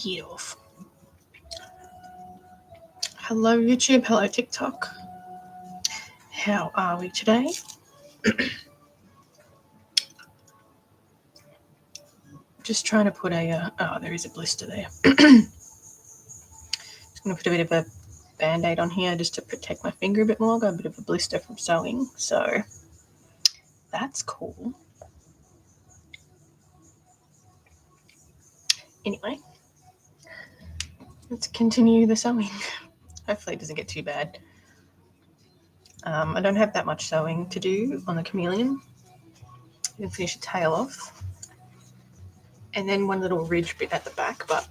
get off. Hello YouTube, hello TikTok. How are we today? Just trying to put a, there is a blister there. Just going to put a bit of a band-aid on here just to protect my finger a bit more. Got a bit of a blister from sewing, so that's cool. Anyway, let's continue the sewing. Hopefully it doesn't get too bad. I don't have that much sewing to do on the Chameleon. I can finish the tail off. And then one little ridge bit at the back, but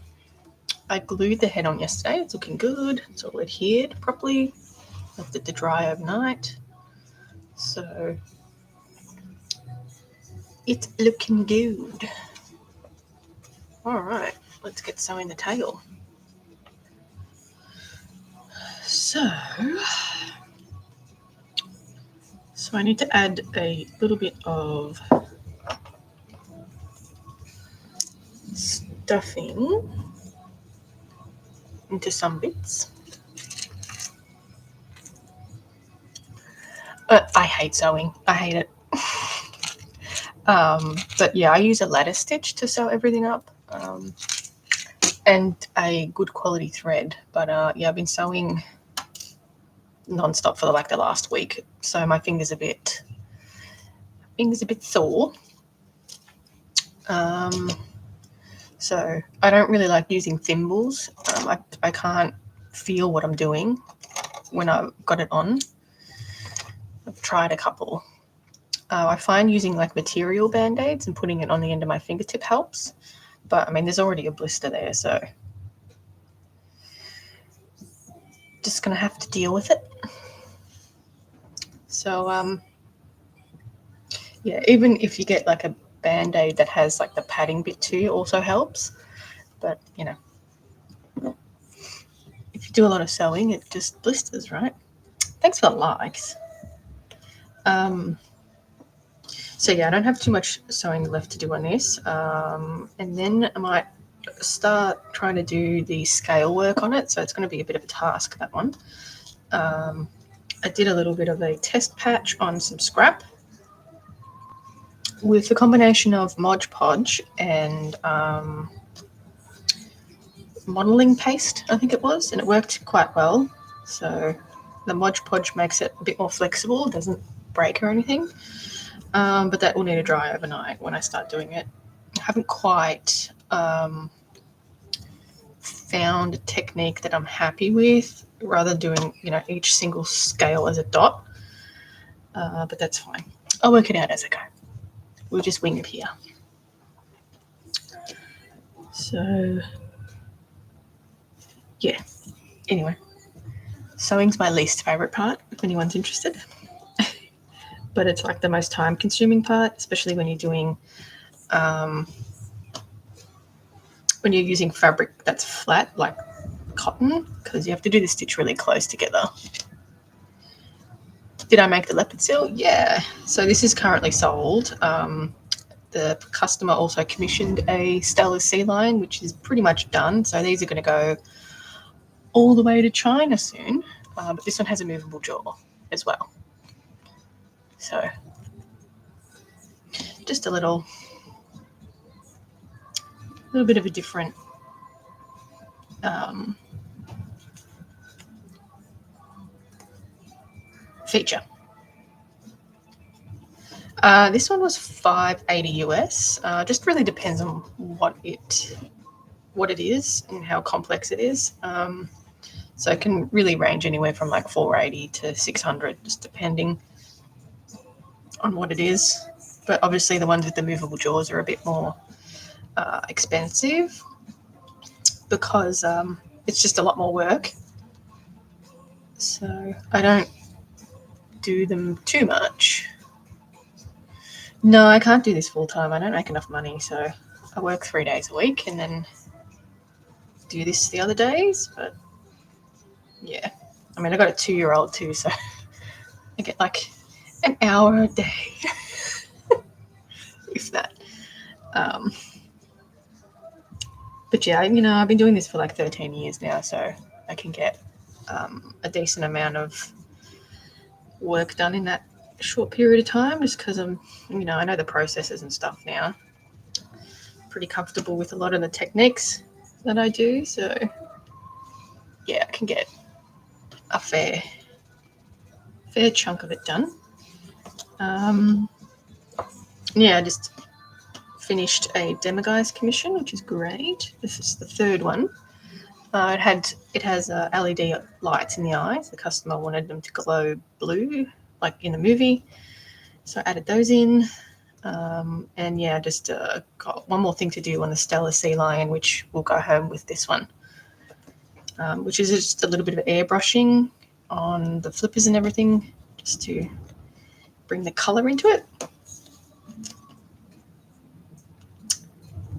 I glued the head on yesterday. It's looking good. It's all adhered properly. Left it to dry overnight. So it's looking good. All right, let's get sewing the tail. So I need to add a little bit of stuffing into some bits. I hate sewing. I hate it. But yeah, I use a lattice stitch to sew everything up, and a good quality thread. But yeah, I've been sewing non-stop for the last week, so my finger's a bit sore. So I don't really like using thimbles. I can't feel what I'm doing when I've got it on. I've tried a couple. I find using material band-aids and putting it on the end of my fingertip helps. But I mean, there's already a blister there, so just gonna have to deal with it. So yeah, even if you get a band-aid that has the padding bit too, also helps. But you know, if you do a lot of sewing, it just blisters, right? Thanks for the likes. So yeah, I don't have too much sewing left to do on this, and then I might start trying to do the scale work on it. So it's going to be a bit of a task, that one. I did a little bit of a test patch on some scrap with a combination of Mod Podge and modelling paste, I think it was, and it worked quite well. So the Mod Podge makes it a bit more flexible, doesn't break or anything, but that will need to dry overnight when I start doing it. I haven't quite found a technique that I'm happy with, rather doing each single scale as a dot, but that's fine. I'll work it out as I go. We'll just wing it here. So yeah, anyway, sewing's my least favorite part, if anyone's interested. But it's the most time consuming part, especially when you're doing when you're using fabric that's flat, like cotton, because you have to do the stitch really close together. Did I make the leopard seal? Yeah. So this is currently sold. The customer also commissioned a Stella Sea line, which is pretty much done. So these are going to go all the way to China soon. But this one has a movable jaw as well. So just a little bit of a different feature. This one was $5.80 US. Just really depends on what it is and how complex it is. So it can really range anywhere from $4.80 to $600, just depending on what it is. But obviously the ones with the movable jaws are a bit more expensive because it's just a lot more work. So I don't do them too much. No, I can't do this full time. I don't make enough money, so I work 3 days a week and then do this the other days. But yeah, I mean, I got a 2-year-old too, so I get an hour a day, if that. But yeah, I've been doing this for like 13 years now, so I can get a decent amount of work done in that short period of time, just because I know the processes and stuff now. Pretty comfortable with a lot of the techniques that I do, so yeah, I can get a fair chunk of it done. Yeah, I just finished a Demiguise commission, which is great. This is the third one. It has LED lights in the eyes. The customer wanted them to glow blue, like in the movie, so I added those in. And yeah, just got one more thing to do on the Stellar Sea Lion, which will go home with this one, which is just a little bit of airbrushing on the flippers and everything, just to bring the colour into it.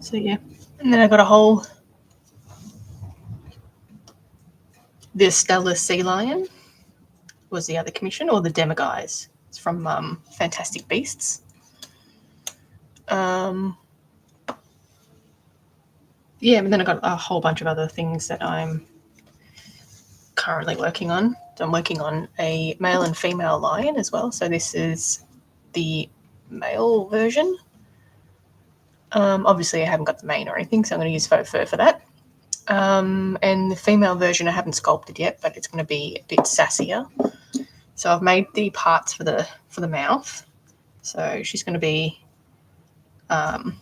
So yeah, and then I got the Stellar Sea Lion was the other commission, or the Demiguise. It's from Fantastic Beasts. Yeah, but then I got a whole bunch of other things that I'm currently working on. So I'm working on a male and female lion as well. So this is the male version. Obviously, I haven't got the mane or anything, so I'm going to use faux fur for that. And the female version I haven't sculpted yet, but it's going to be a bit sassier. So I've made the parts for the mouth. So she's going to be kind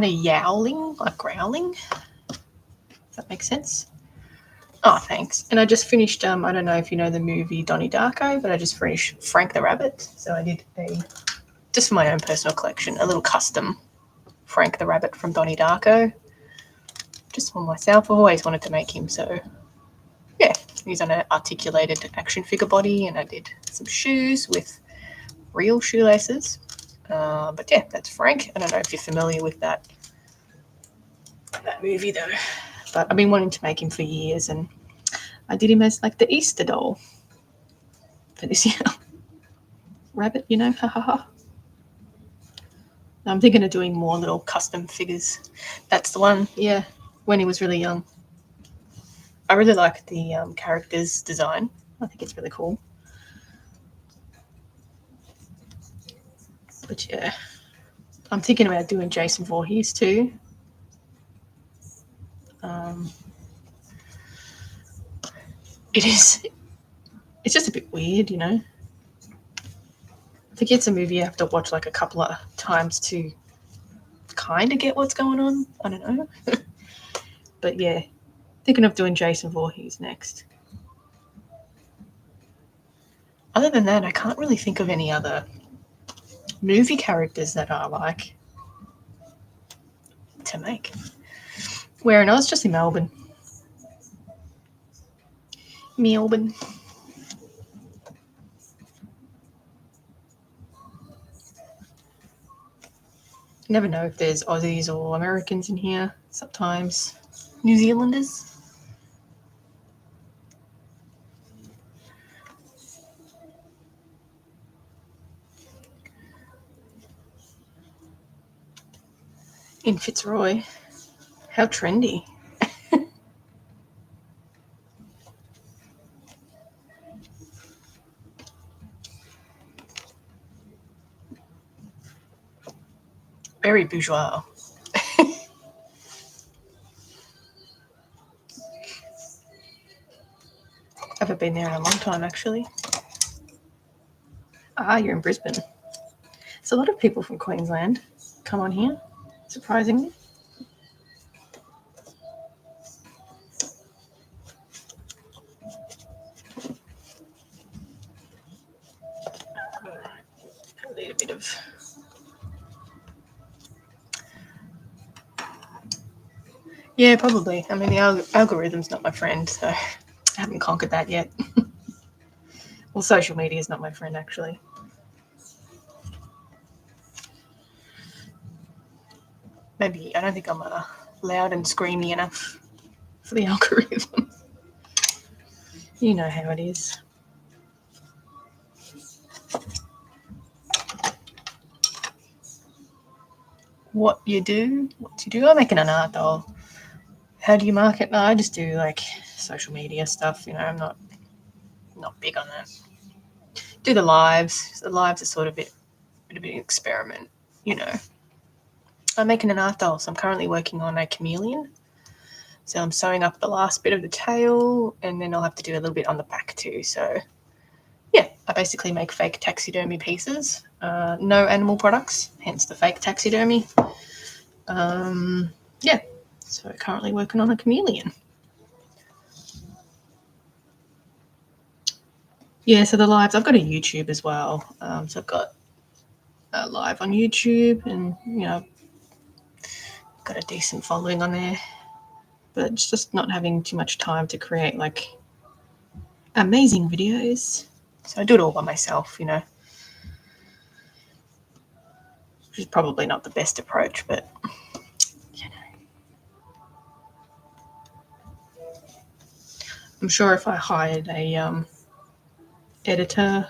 of yowling, like growling. Does that make sense? Oh, thanks. And I just finished, I don't know if you know the movie Donnie Darko, but I just finished Frank the Rabbit. So I did just for my own personal collection, a little custom Frank the Rabbit from Donnie Darko. Just for myself. I've always wanted to make him, so yeah. He's on an articulated action figure body, and I did some shoes with real shoelaces. But yeah, that's Frank. I don't know if you're familiar with that movie though, but I've been wanting to make him for years, and I did him as like the Easter doll for this year. Rabbit, ha ha ha. I'm thinking of doing more little custom figures. That's the one, yeah, when he was really young. I really like the character's design. I think it's really cool. But yeah, I'm thinking about doing Jason Voorhees too. It's just a bit weird, I think it's a movie you have to watch like a couple of times to kind of get what's going on. I don't know. But yeah, thinking of doing Jason Voorhees next. Other than that, I can't really think of any other movie characters that I like to make. Where and I was just in Melbourne. Melbourne. You never know if there's Aussies or Americans in here. Sometimes New Zealanders. In Fitzroy. How trendy. Very bourgeois. I haven't been there in a long time, actually. You're in Brisbane. There's a lot of people from Queensland come on here, surprisingly. I need a bit of... Yeah, probably. I mean, the algorithm's not my friend, so I haven't conquered that yet. Well, social media is not my friend, actually. Maybe I don't think I'm loud and screamy enough for the algorithm. You know how it is. what you do. I'm making an art doll. How do you market? No, I just do like social media stuff. I'm not big on that. Do the lives. The lives are sort of a bit of an experiment. I'm making an art doll, so I'm currently working on a chameleon. So I'm sewing up the last bit of the tail, and then I'll have to do a little bit on the back too. So yeah, I basically make fake taxidermy pieces. No animal products, hence the fake taxidermy. Yeah, so currently working on a chameleon. Yeah, so the lives, I've got a YouTube as well. So I've got a live on YouTube, and got a decent following on there. But it's just not having too much time to create like amazing videos. So I do it all by myself, which is probably not the best approach, but I'm sure if I hired a editor,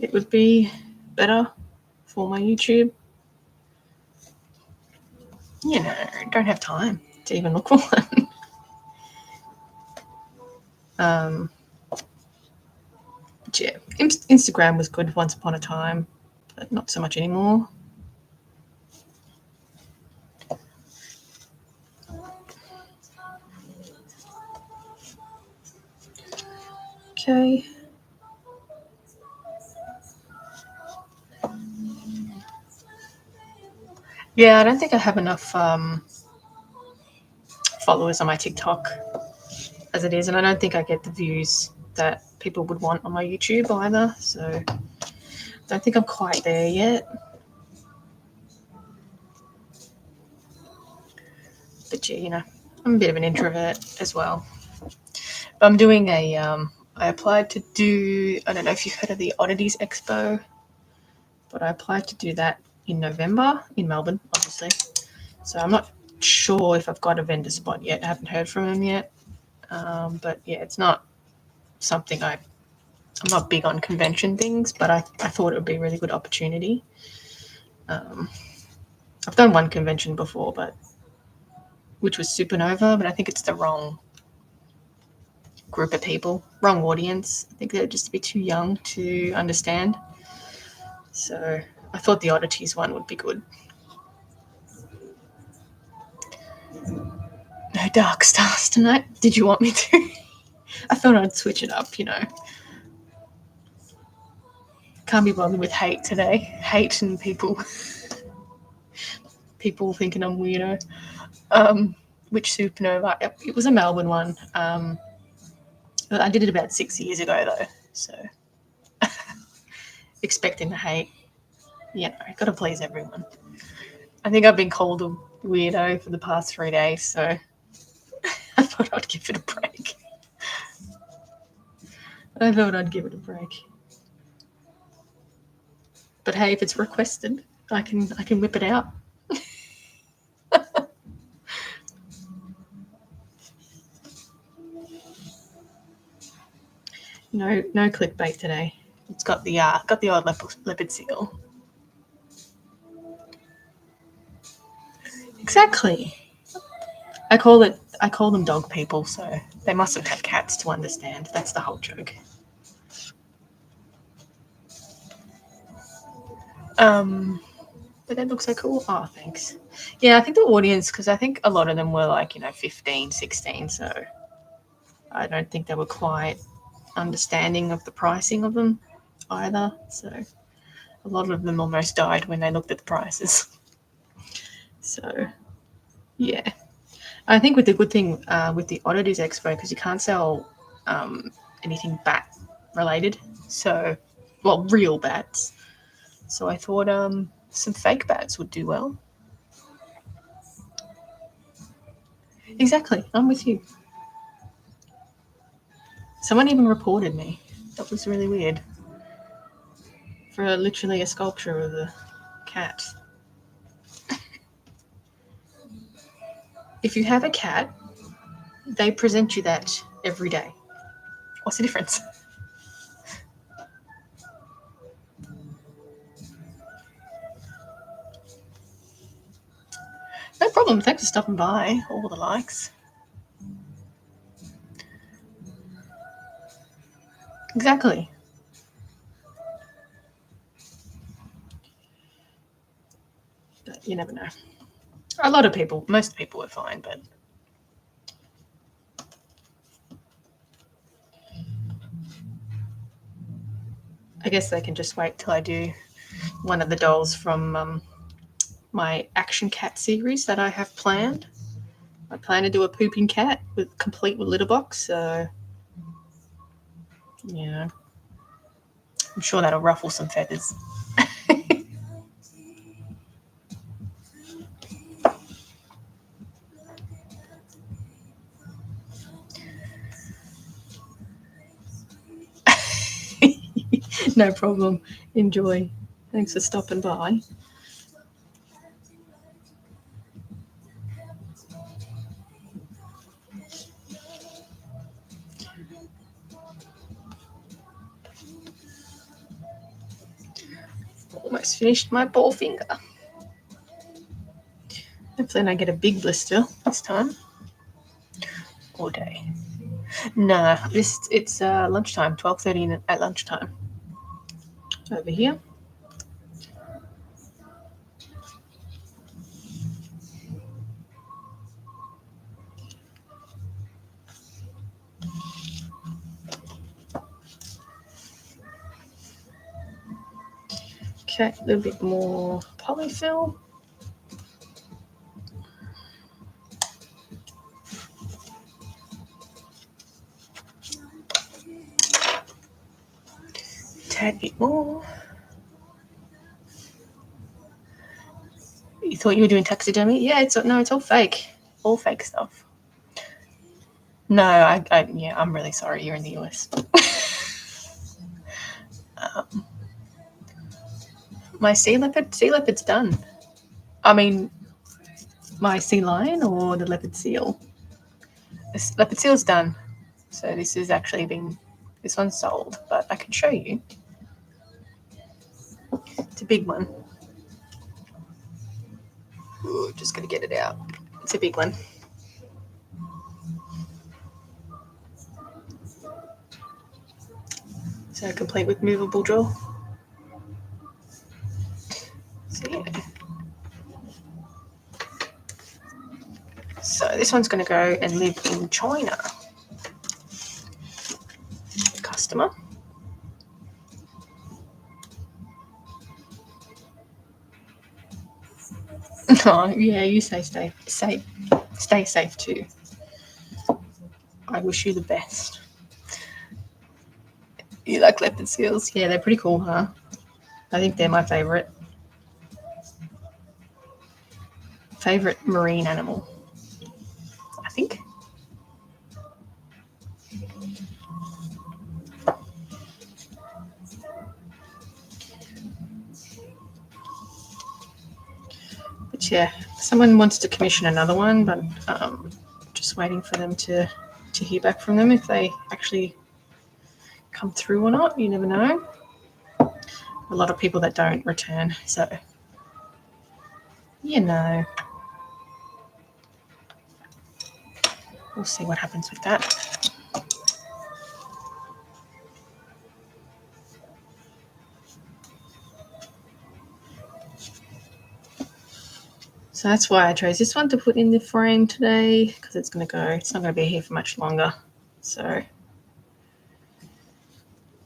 it would be better for my YouTube. Don't have time to even look for one. But yeah, Instagram was good once upon a time, but not so much anymore. Okay. Yeah, I don't think I have enough followers on my TikTok as it is, and I don't think I get the views that people would want on my YouTube either, so I don't think I'm quite there yet. But yeah, I'm a bit of an introvert as well. But I'm doing I applied to do, I don't know if you've heard of the Oddities Expo, but I applied to do that in November in Melbourne, obviously. So I'm not sure if I've got a vendor spot yet. I haven't heard from them yet. But yeah, it's not something I'm not big on convention things, but I thought it would be a really good opportunity. I've done one convention before, which was Supernova, but I think it's the wrong group of people, wrong audience. I think they're just a bit too young to understand. So I thought the Oddities one would be good. No dark stars tonight. Did you want me to? I thought I'd switch it up, Can't be bothered with hate today. Hate and people thinking I'm weirdo. Which Supernova? It was a Melbourne one. I did it about 6 years ago though, so expecting the hate. Got to please everyone. I think I've been called a weirdo for the past 3 days, so I thought I'd give it a break. But hey, if it's requested, I can whip it out. No clickbait today. It's got the odd leopard seal. Exactly. I call them dog people, so they mustn't have cats to understand. That's the whole joke. But that looks so cool. Oh, thanks. Yeah, I think the audience, because I think a lot of them were like, 15, 16, so I don't think they were quite understanding of the pricing of them either. So a lot of them almost died when they looked at the prices. So, yeah. I think with the good thing with the Oddities Expo, because you can't sell anything bat related, so, well, real bats. So I thought some fake bats would do well. Exactly, I'm with you. Someone even reported me. That was really weird. For literally a sculpture of a cat. If you have a cat, they present you that every day. What's the difference? problem. Thanks for stopping by. All the likes. Exactly. But you never know. A lot of people, most people are fine, but I guess they can just wait till I do one of the dolls from my Action Cat series that I have planned. I plan to do a pooping cat complete with litter box, so yeah, I'm sure that'll ruffle some feathers. No problem. Enjoy. Thanks for stopping by. Almost finished my ball finger. Hopefully I get a big blister this time. All day. No, it's lunchtime, 12:30 at lunchtime. Over here. Okay, a little bit more polyfill. Tad bit more. You thought you were doing taxidermy? Yeah, it's all fake. All fake stuff. No, I'm really sorry. You're in the US. My sea leopard's done. I mean, my sea lion or the leopard seal. This leopard seal's done. So this one's sold, but I can show you. It's a big one. Ooh, just gonna get it out. It's a big one. So complete with movable jaw. So yeah. So this one's going to go and live in China. Customer. Oh yeah, you stay safe too. I wish you the best. You like leopard seals? Yeah, they're pretty cool, huh? I think they're my favorite marine animal. I think. But yeah, someone wants to commission another one, but just waiting for them to hear back from them if they actually come through or not. You never know. A lot of people that don't return, so you know. We'll see what happens with that. So that's why I chose this one to put in the frame today, because it's not going to be here for much longer. So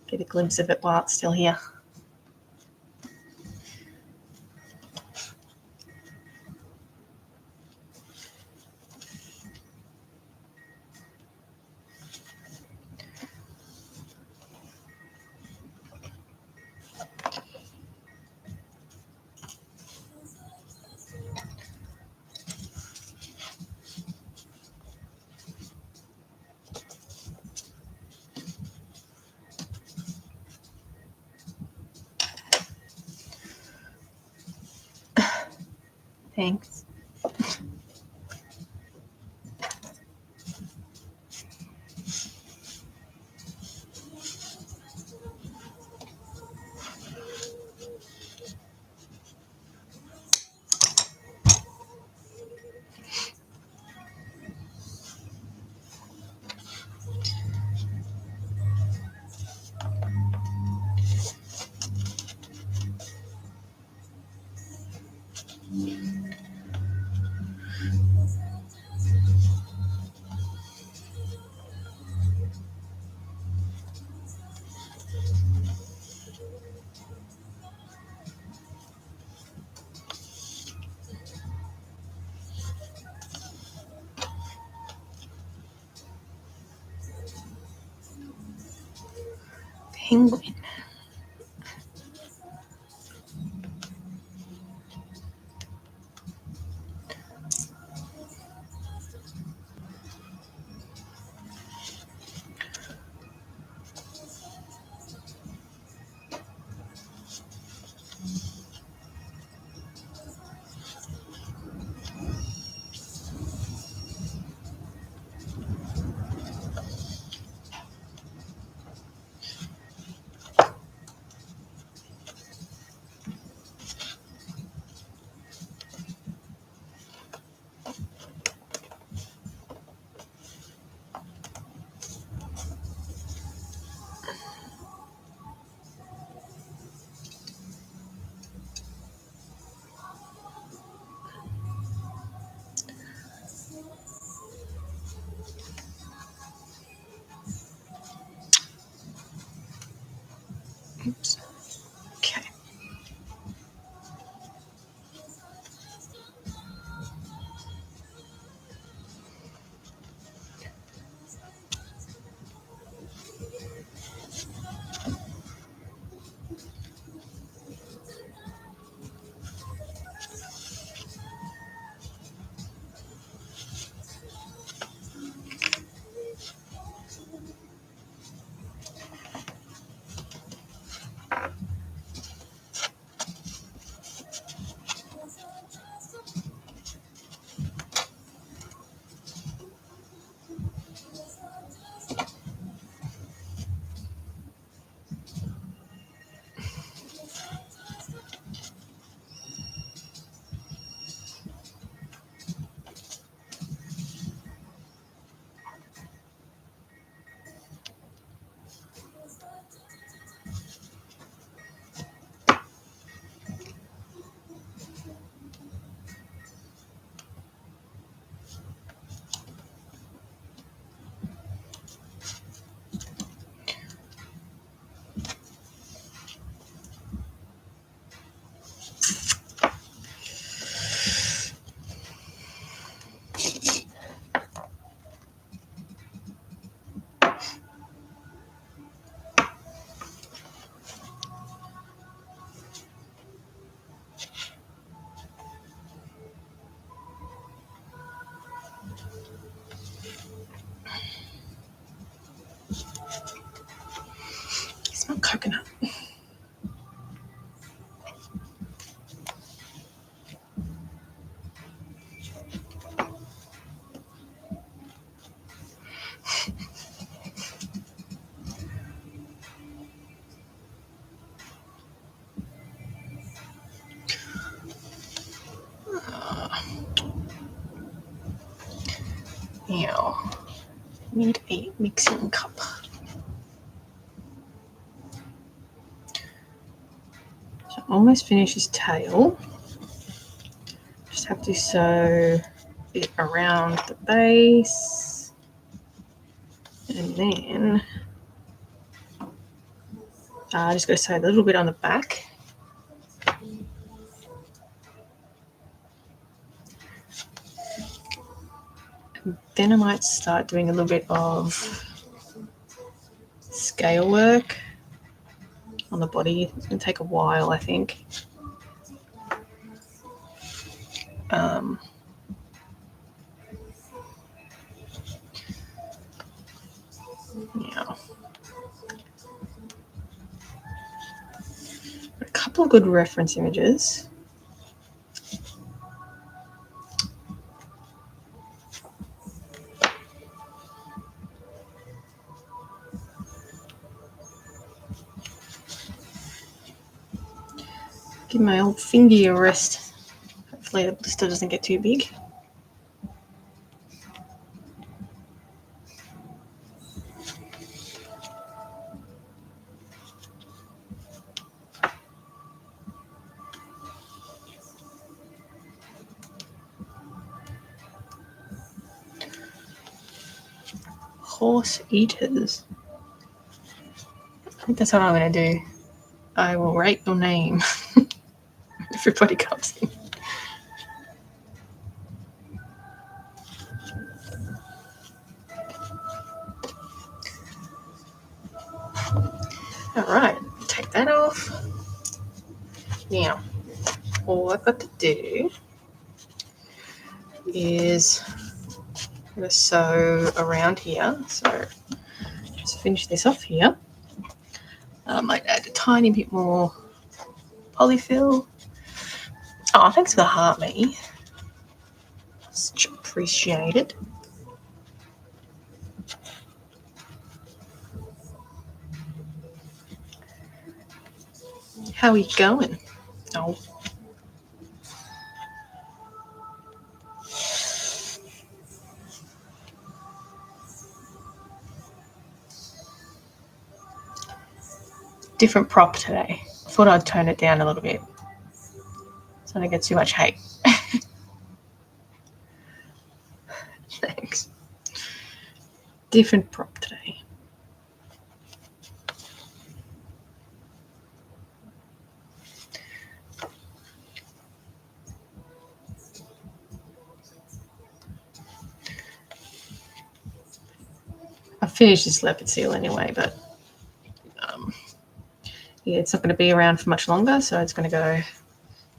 get a glimpse of it while it's still here. Thanks. Penguin. Oops. Okay. It's not coconut. Now, need a mixing cup. So almost finished his tail. Just have to sew it around the base. And then I just got to sew a little bit on the back. And then I might start doing a little bit of scale work on the body. It's going to take a while, I think. Yeah. A couple of good reference images. Give my old finger a rest. Hopefully the blister doesn't get too big. Horse eaters. I think that's what I'm going to do. I will write your name. Everybody comes in. All right, take that off. Now, all I've got to do is I'm going to sew around here. So just finish this off here. I might add a tiny bit more polyfill. Oh, thanks for the heart, Maggie. Much appreciated. How are you going? Oh. Different prop today. I thought I'd tone it down a little bit so I don't get too much hate. Thanks. Different prop today. I finished this leopard seal anyway, but yeah, it's not going to be around for much longer, so it's going to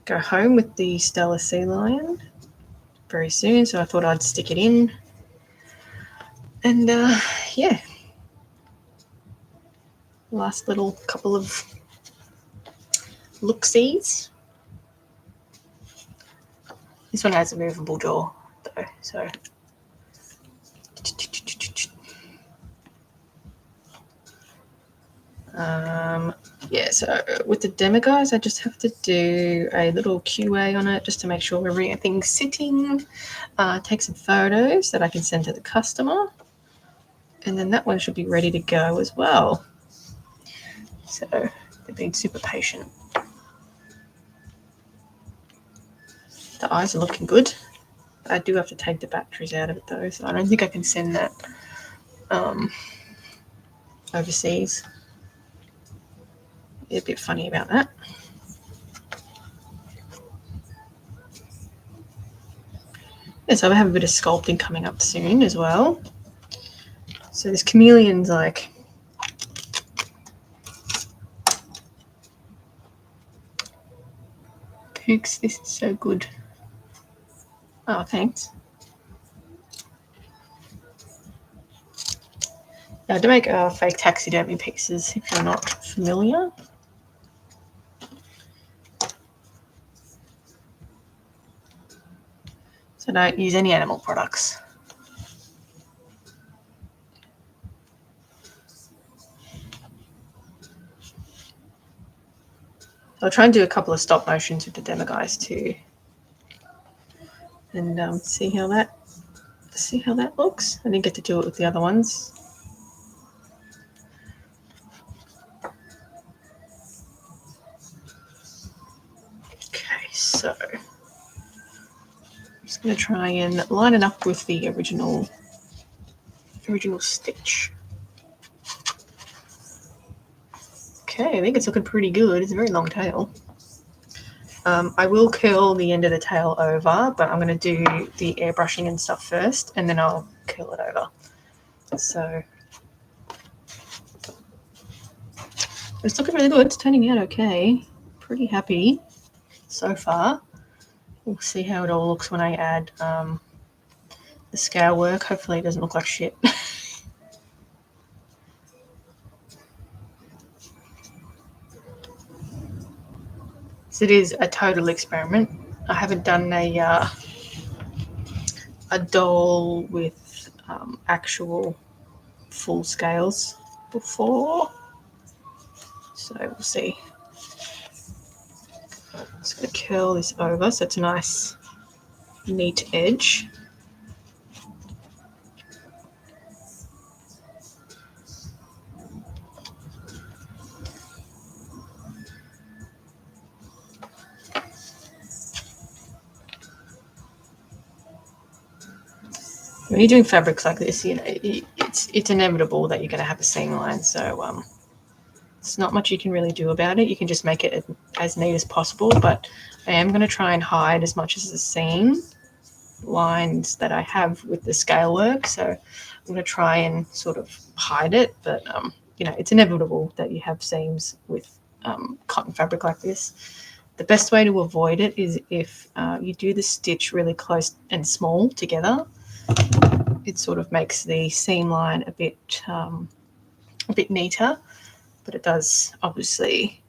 go home with the Stella Sea Lion very soon. So I thought I'd stick it in, and yeah, last little couple of look-sees. This one has a movable jaw though, so yeah, so with the demo guys, I just have to do a little QA on it just to make sure everything's sitting, take some photos that I can send to the customer, and then that one should be ready to go as well. So they're being super patient. The eyes are looking good. I do have to take the batteries out of it though, so I don't think I can send that overseas. Be a bit funny about that. Yeah, so I have a bit of sculpting coming up soon as well. So this Chameleon's like Pooks, this is so good. Oh, thanks. I do make fake taxidermy pieces if you're not familiar. So don't use any animal products. I'll try and do a couple of stop motions with the demo guys too, and see how that looks. I didn't get to do it with the other ones. Okay, so I'm just going to try and line it up with the original stitch. Okay, I think it's looking pretty good. It's a very long tail. I will curl the end of the tail over, but I'm going to do the airbrushing and stuff first, and then I'll curl it over. So it's looking really good. It's turning out okay. Pretty happy so far. We'll see how it all looks when I add the scale work. Hopefully it doesn't look like shit. It is a total experiment. I haven't done a doll with actual full scales before, so we'll see. Just going to curl this over so it's a nice neat edge. When you're doing fabrics like this, you know, it's inevitable that you're going to have a seam line. So it's not much you can really do about it. You can just make it as neat as possible. But I am going to try and hide as much as the seam lines that I have with the scale work. So I'm going to try and sort of hide it. But it's inevitable that you have seams with cotton fabric like this. The best way to avoid it is if you do the stitch really close and small together. It sort of makes the seam line a bit neater, but it does obviously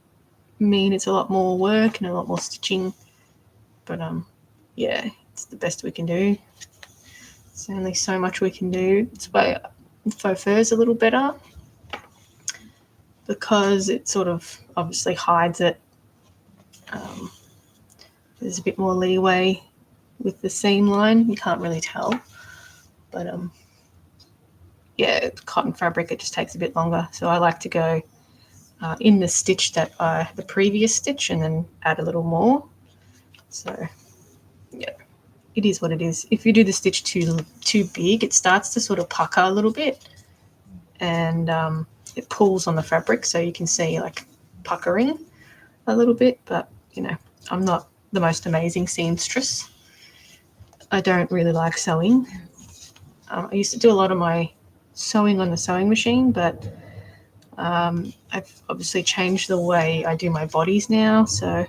mean it's a lot more work and a lot more stitching. But yeah, it's the best we can do. There's only so much we can do. It's why faux fur is a little better, because it sort of obviously hides it. There's a bit more leeway with the seam line. You can't really tell, but yeah, cotton fabric, it just takes a bit longer. So I like to go in the stitch the previous stitch, and then add a little more. So yeah, it is what it is. If you do the stitch too big, it starts to sort of pucker a little bit, and it pulls on the fabric, so you can see like puckering a little bit. But I'm not the most amazing seamstress. I don't really like sewing. I used to do a lot of my sewing on the sewing machine, but I've obviously changed the way I do my bodies now, so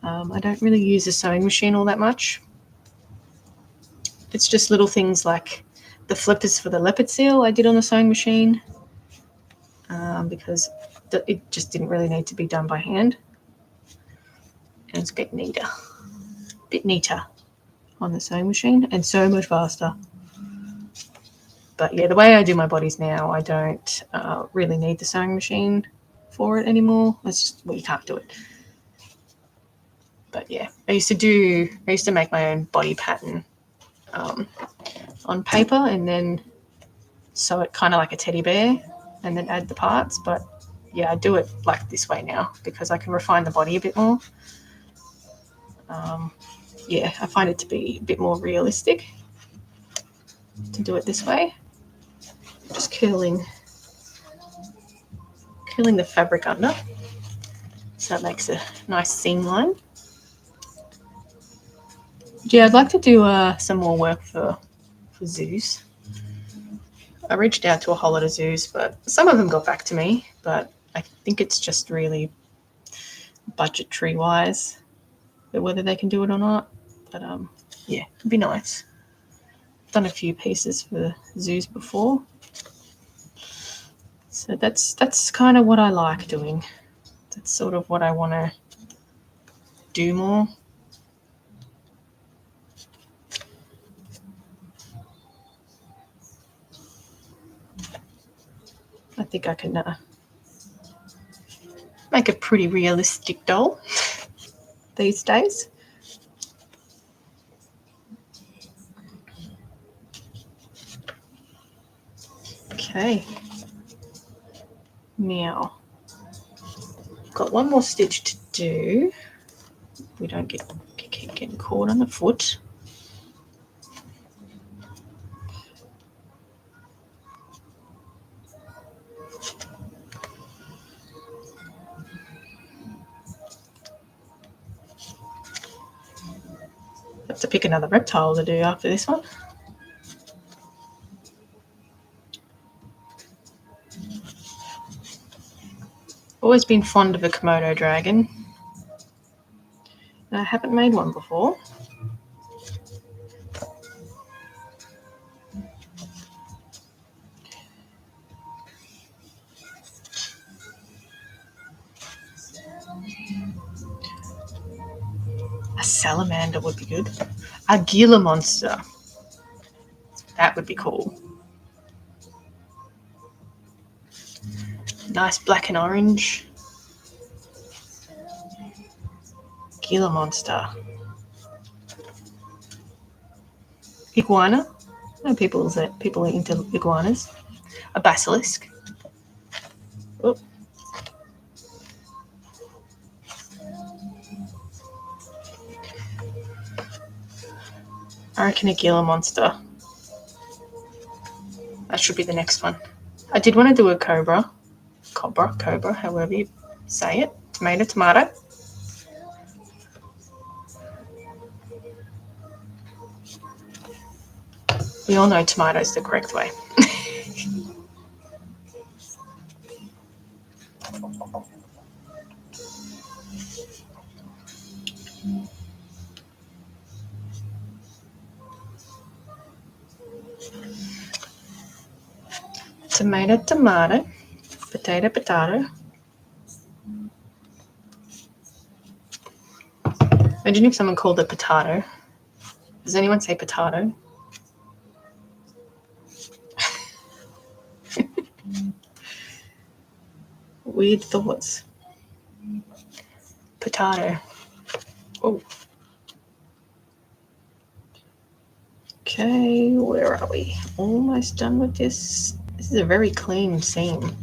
I don't really use the sewing machine all that much. It's just little things like the flippers for the leopard seal I did on the sewing machine, because it just didn't really need to be done by hand. And it's a bit neater on the sewing machine, and so much faster. But yeah, the way I do my bodies now, I don't really need the sewing machine for it anymore. It's just, well, you can't do it. But yeah, I used to make my own body pattern on paper, and then sew it kind of like a teddy bear, and then add the parts. But yeah, I do it like this way now because I can refine the body a bit more. Yeah, I find it to be a bit more realistic to do it this way. Just curling the fabric under, so it makes a nice seam line. Yeah, I'd like to do some more work for zoos. I reached out to a whole lot of zoos, but some of them got back to me. But I think it's just really budgetary wise, whether they can do it or not. But yeah, it'd be nice. I've done a few pieces for zoos before, so that's kind of what I like doing. That's sort of what I want to do more. I think I can make a pretty realistic doll these days. Okay. Now, I've got one more stitch to do. We don't keep getting caught on the foot. Have to pick another reptile to do after this one. Always been fond of a Komodo dragon. I haven't made one before. A salamander would be good. A Gila monster. That would be cool. Nice black and orange. Gila monster. Iguana. No, people are into iguanas. A basilisk. Oh. I reckon a Gila monster. That should be the next one. I did want to do a cobra, however you say it. Tomato, tomato. We all know tomato is the correct way. Tomato, tomato. Potato, potato. Imagine if someone called it potato. Does anyone say potato? Weird thoughts. Potato. Oh. Okay, where are we? Almost done with this. This is a very clean seam,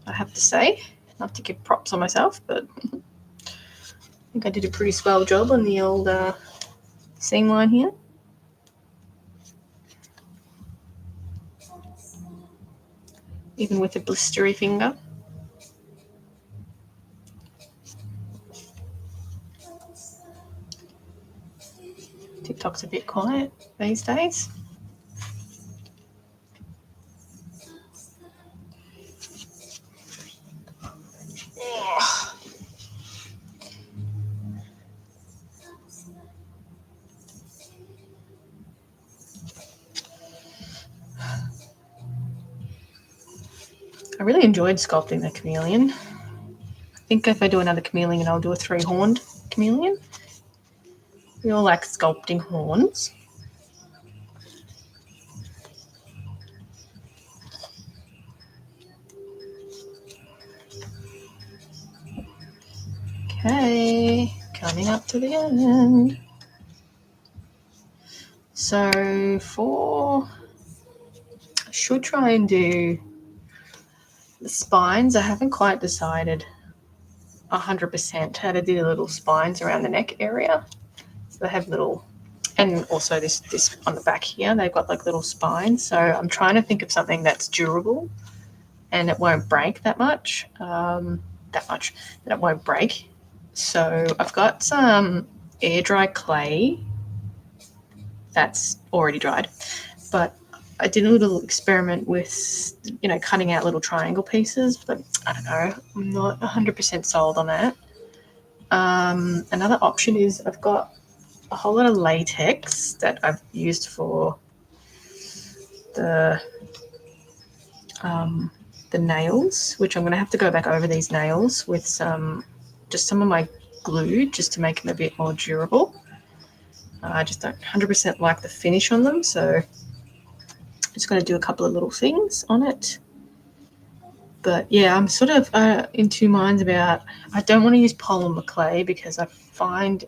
I have to say. Not to give props on myself, but I think I did a pretty swell job on the old seam line here. Even with a blistery finger. TikTok's a bit quiet these days. I really enjoyed sculpting the chameleon. I think if I do another chameleon, I'll do a 3-horned chameleon. We all like sculpting horns. Okay, coming up to the end. So I should try and do the spines. I haven't quite decided 100% how to do the little spines around the neck area. So they have little, and also this on the back here, they've got like little spines. So I'm trying to think of something that's durable and it won't break that much, that it won't break. So I've got some air dry clay that's already dried, but I did a little experiment with, cutting out little triangle pieces, but I don't know, I'm not 100% sold on that. Another option is I've got a whole lot of latex that I've used for the nails, which I'm going to have to go back over these nails with some of my glue just to make them a bit more durable. I just don't 100% like the finish on them, so I'm just going to do a couple of little things on it. But yeah, I'm sort of in two minds about, I don't want to use polymer clay because I find,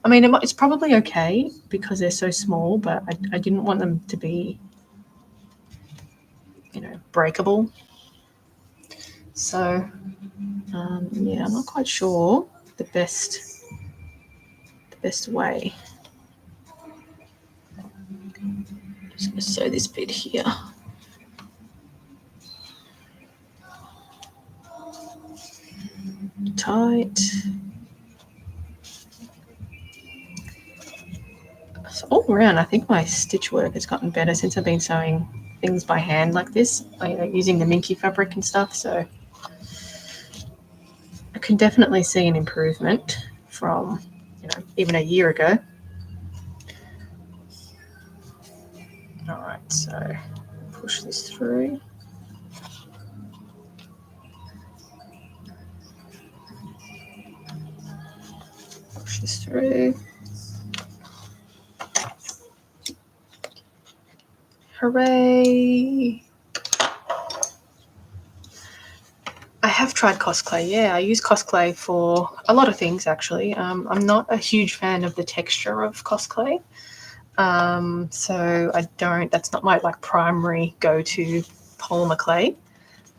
it's probably okay because they're so small, but I didn't want them to be, breakable. So yeah, I'm not quite sure the best way. Just going to sew this bit here. Tight. So all around, I think my stitch work has gotten better since I've been sewing things by hand like this, using the minky fabric and stuff. So I can definitely see an improvement from, even a year ago. All right, so push this through. Push this through. Hooray! I have tried Cosclay. Yeah, I use Cosclay for a lot of things, actually. I'm not a huge fan of the texture of Cosclay. So that's not my primary go-to polymer clay.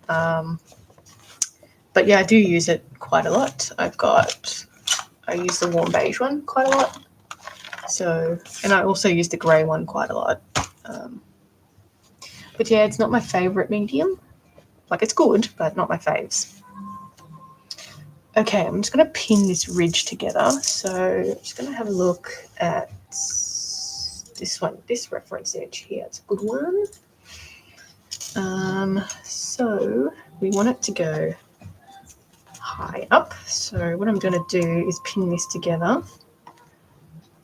But yeah, I do use it quite a lot. I use the warm beige one quite a lot. So, and I also use the grey one quite a lot. But yeah, it's not my favourite medium. Like, it's good, but not my faves. Okay, I'm just going to pin this ridge together. So I'm just going to have a look at this one, this reference edge here. It's a good one. So we want it to go high up. So what I'm going to do is pin this together,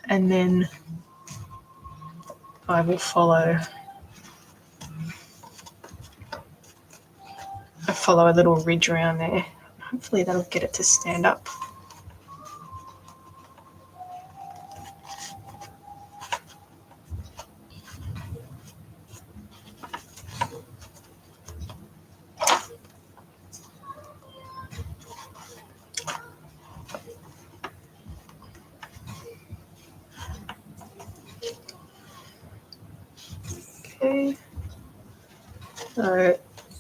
and then I will follow a little ridge around there. Hopefully that'll get it to stand up. Okay.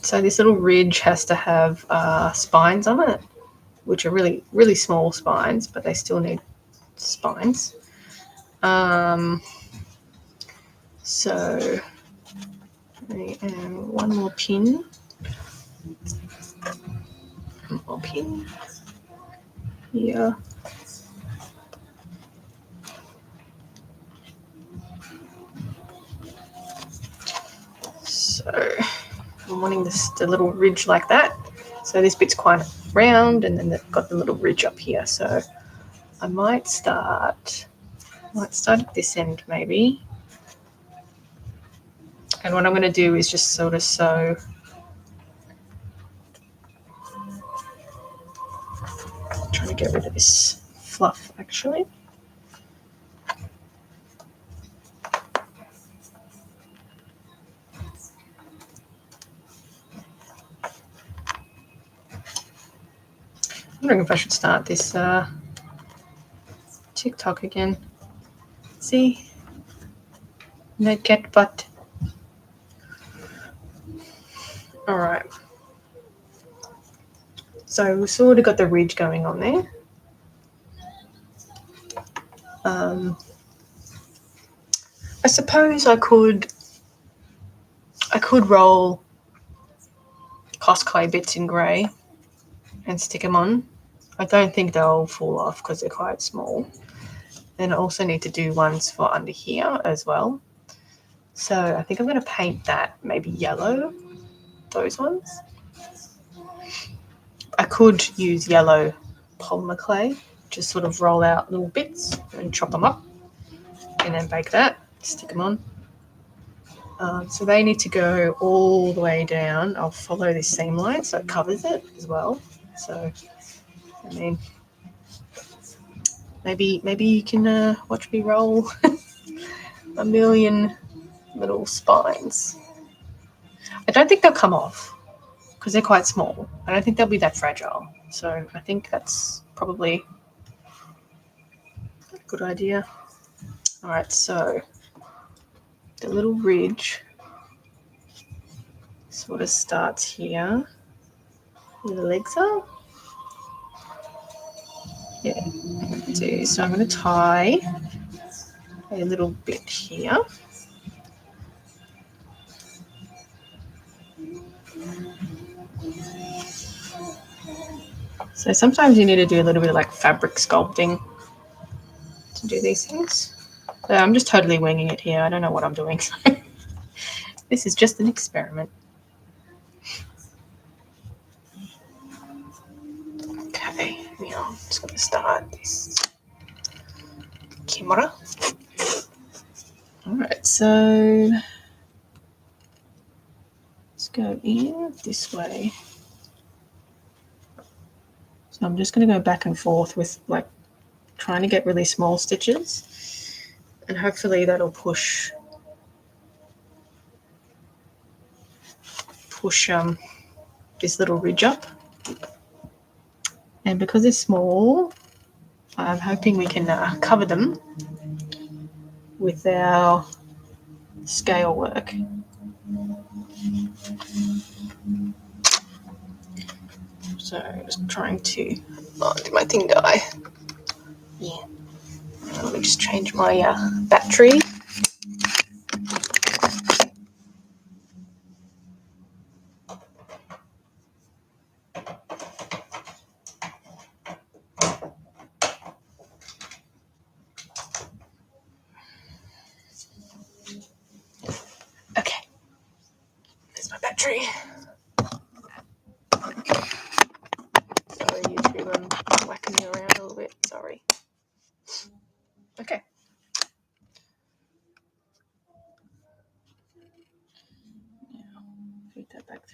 So this little ridge has to have spines on it, which are really, really small spines, but they still need spines. So one more pin. One more pin here. So I'm wanting the little ridge like that. So this bit's quite round, and then they've got the little ridge up here. So I might start at this end maybe. And what I'm going to do is just sort of sew trying to get rid of this fluff actually. I'm wondering if I should start this TikTok again. See? No cat butt. Alright. So we've sort of got the ridge going on there. I suppose I could roll Cos clay bits in grey and stick them on. I don't think they'll fall off because they're quite small. And I also need to do ones for under here as well. So I think I'm going to paint that maybe yellow, those ones. I could use yellow polymer clay, just sort of roll out little bits and chop them up and then bake that, stick them on. So they need to go all the way down. I'll follow this seam line so it covers it as well. So, I mean, maybe you can watch me roll a million little spines. I don't think they'll come off because they're quite small. I don't think they'll be that fragile. So I think that's probably a good idea. All right, so the little ridge sort of starts here where the legs are. Yeah, so I'm going to tie a little bit here. So sometimes you need to do a little bit of like fabric sculpting to do these things. So I'm just totally winging it here. I don't know what I'm doing. This is just an experiment. Okay, now I'm just going to start this camera. All right, so let's go in this way. So I'm just going to go back and forth with like trying to get really small stitches, and hopefully that'll push this little ridge up. And because they're small, I'm hoping we can cover them with our scale work. So just trying to did my thing die? Yeah. Let me just change my battery.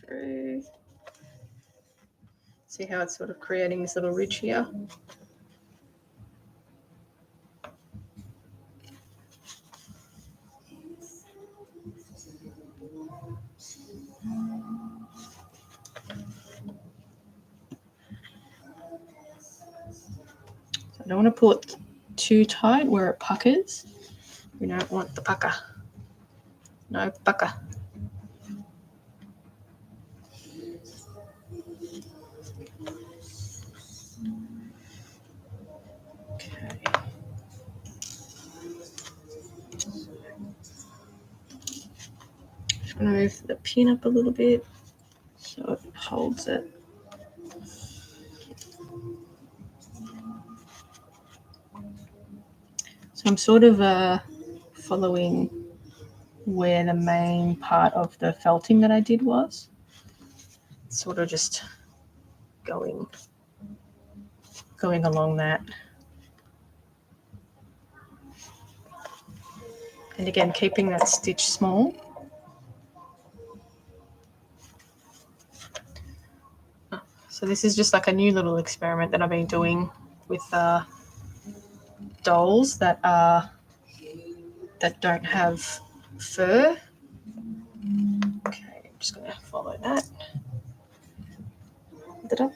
through. See how it's sort of creating this little ridge here? So I don't want to pull it too tight where it puckers. We don't want the pucker. No pucker. Okay. Just going to move the pin up a little bit so it holds it. So I'm sort of following where the main part of the felting that I did was. Sort of just going along that. And again, keeping that stitch small. So this is just like a new little experiment that I've been doing with dolls that don't have fur. Okay, I'm just going to follow that. Hold it up.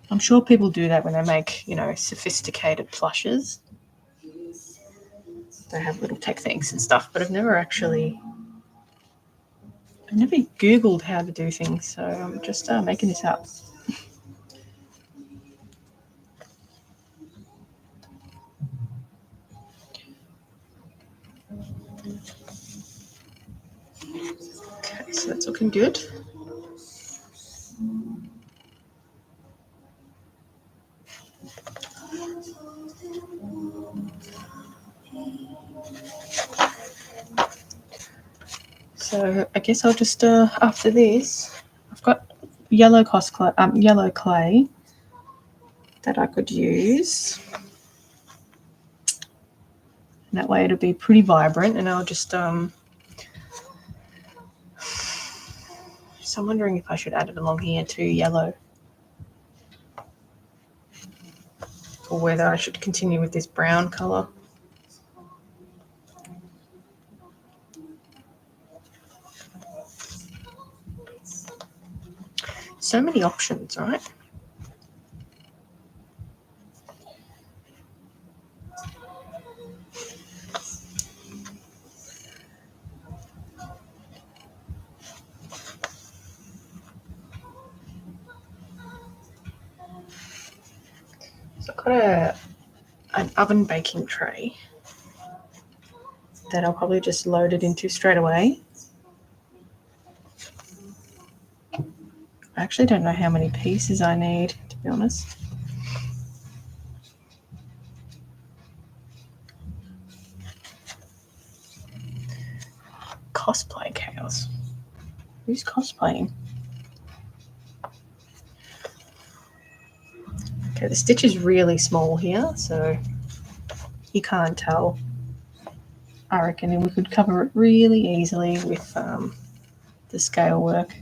I'm sure people do that when they make, sophisticated plushes. They have little techniques and stuff, but I've never Googled how to do things, so I'm just making this up. Okay, so that's looking good. So I guess I'll just after this, I've got yellow clay that I could use. And that way it'll be pretty vibrant, and I'll just so I'm wondering if I should add it along here to yellow, or whether I should continue with this brown color. So many options, right? So I've got an oven baking tray that I'll probably just load it into straight away. I actually don't know how many pieces I need, to be honest. Cosplay chaos. Who's cosplaying? Okay, the stitch is really small here, so you can't tell. I reckon we could cover it really easily with the scale work.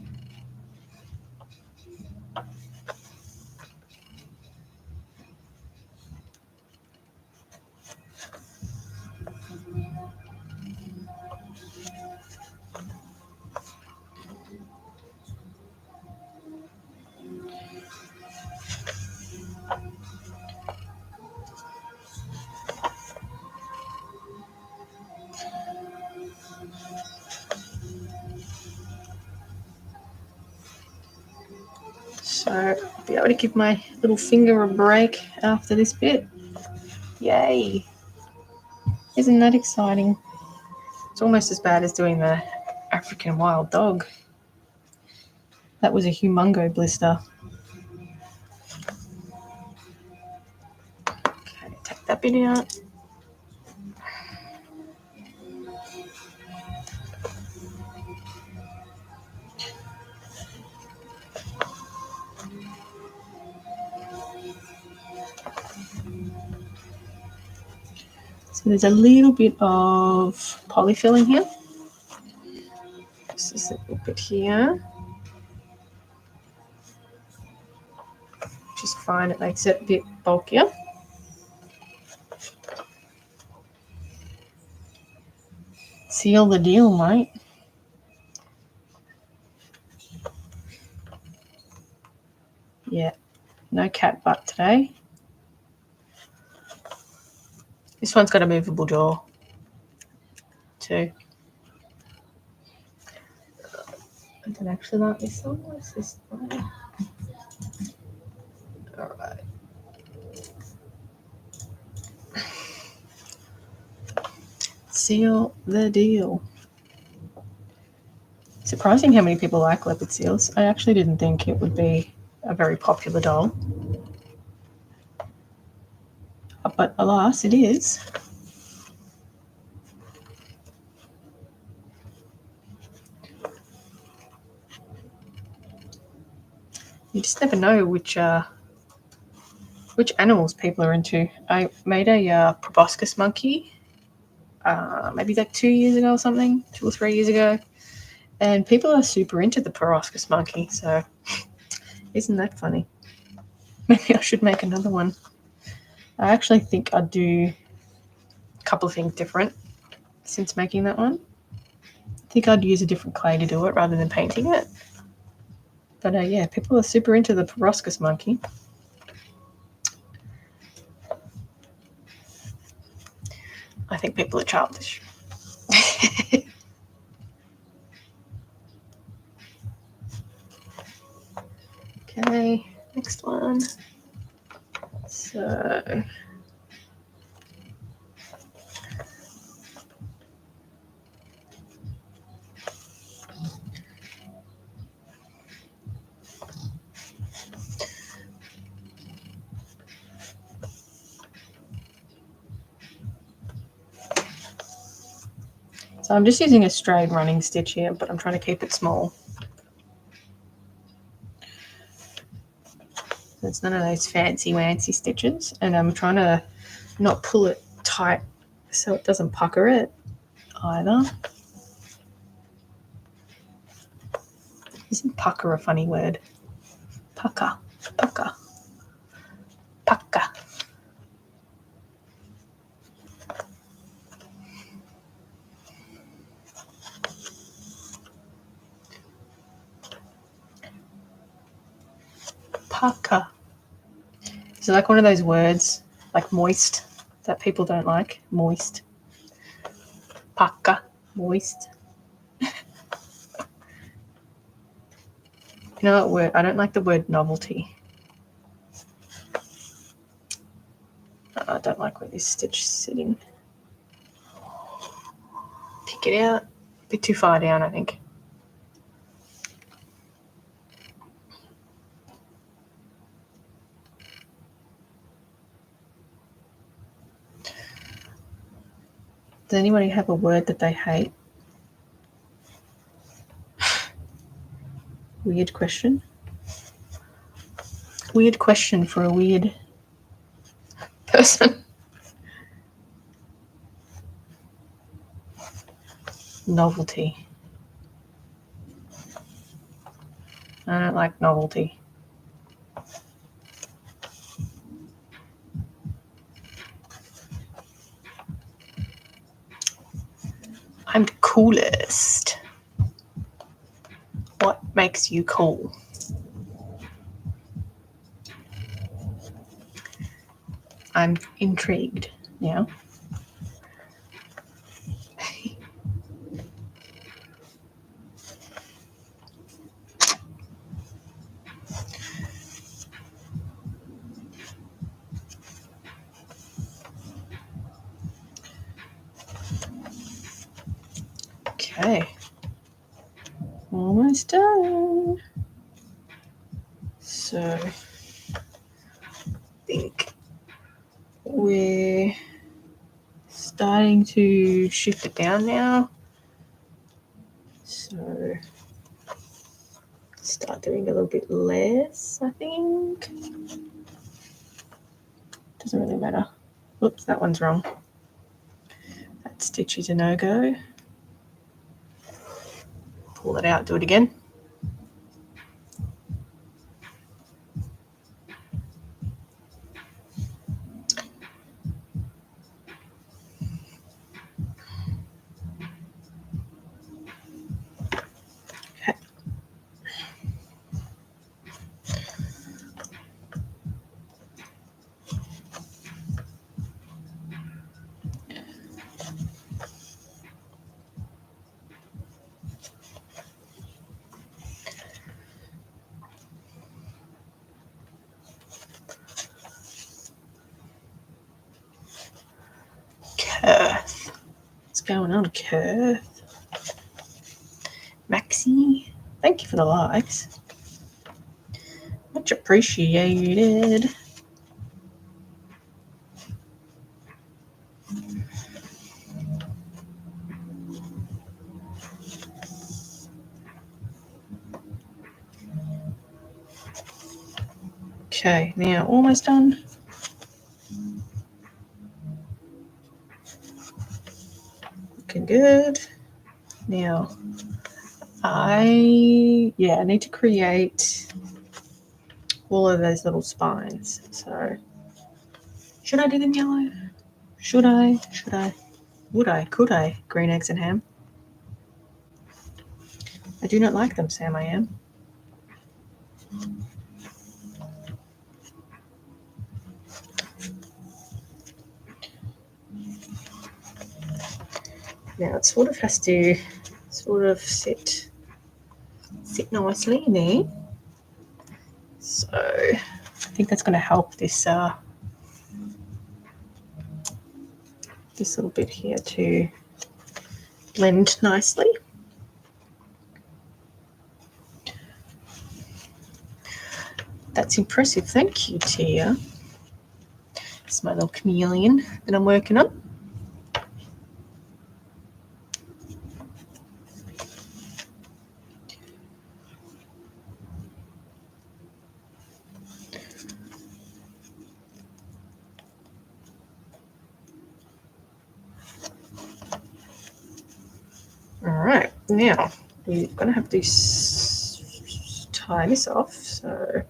So I'll be able to give my little finger a break after this bit. Yay! Isn't that exciting? It's almost as bad as doing the African wild dog. That was a humongo blister. Okay, take that bit out. So there's a little bit of polyfill in here. Just a little bit here. Just fine, it makes it a bit bulkier. Seal the deal, mate. Yeah, no cat butt today. This one's got a movable jaw too. I don't actually like this one. What's this one? Alright. Seal the deal. Surprising how many people like leopard seals. I actually didn't think it would be a very popular doll. But alas, it is. You just never know which animals people are into. I made a proboscis monkey maybe like 2 years ago or something, 2 or 3 years ago, and people are super into the proboscis monkey, so isn't that funny? Maybe I should make another one. I actually think I'd do a couple of things different since making that one. I think I'd use a different clay to do it rather than painting it. But yeah, people are super into the proboscis monkey. I think people are childish. Okay, next one. So I'm just using a straight running stitch here, but I'm trying to keep it small. So it's none of those fancy stitches, and I'm trying to not pull it tight so it doesn't pucker it either. Isn't pucker a funny word? Pucker, pucker, pucker. Pucker. Is it like one of those words, like moist, that people don't like? Moist. Pucker. Moist. You know what word? I don't like the word novelty. I don't like where this stitch is sitting. Pick it out. A bit too far down, I think. Does anybody have a word that they hate? Weird question. Weird question for a weird person. Novelty. I don't like novelty. I'm the coolest. What makes you cool? I'm intrigued now. Okay. Almost done. So I think we're starting to shift it down now. So start doing a little bit less, I think. Doesn't really matter. Oops, that one's wrong. That stitch is a no-go. pull it out, do it again. Kurth. What's going on, Kurth? Maxie, thank you for the likes. Much appreciated. Okay, now almost done. Looking good. Now, I need to create all of those little spines. So, should I do them yellow? Should I? Would I? Could I? Green eggs and ham? I do not like them, Sam, I am. Now it sort of has to sit nicely in there. So I think that's going to help this this little bit here to blend nicely. That's impressive. Thank you, Tia. It's my little chameleon that I'm working on. All right, now we're going to have to tie this off. So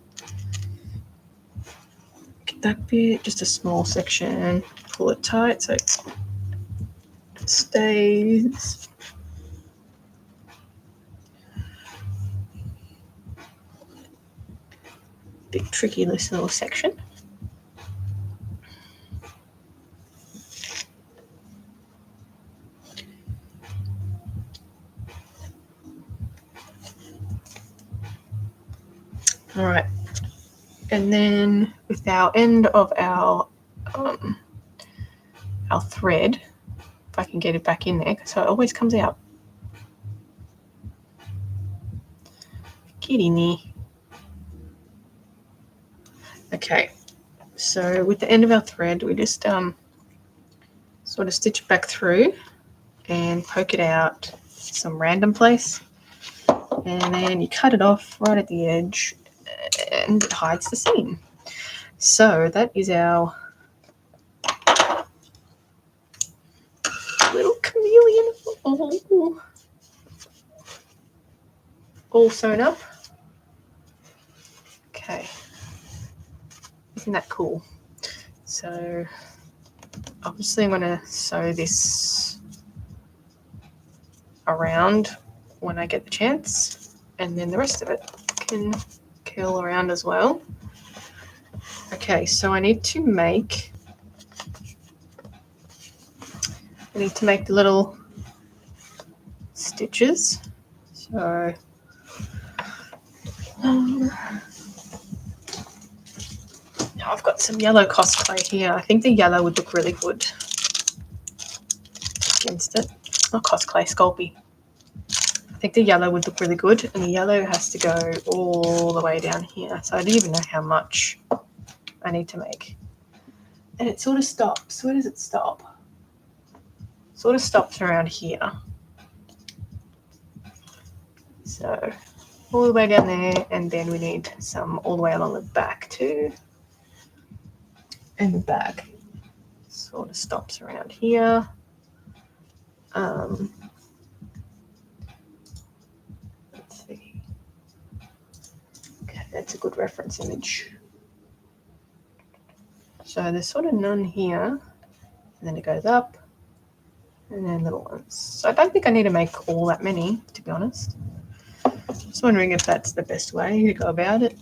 get that bit, just a small section, pull it tight so it stays. Bit tricky, this little section. All right, and then with our end of our thread, if I can get it back in there, so it always comes out. Get in there. Okay, so with the end of our thread, we just sort of stitch it back through and poke it out some random place, and then you cut it off right at the edge and it hides the seam. So that is our little chameleon all sewn up. Okay, isn't that cool? So obviously I'm going to sew this around when I get the chance, and then the rest of it can curl around as well. Okay, so I need to make the little stitches. So now I've got some yellow cosplay here. I think the yellow would look really good against it. Not cosplay, Sculpey. I think the yellow would look really good, and the yellow has to go all the way down here. So I don't even know how much I need to make. And it sort of stops. Where does it stop? Sort of stops around here. So all the way down there, and then we need some all the way along the back too. And the back sort of stops around here. that's a good reference image. So there's sort of none here, and then it goes up, and then little ones. So I don't think I need to make all that many, to be honest. Just wondering if that's the best way to go about it.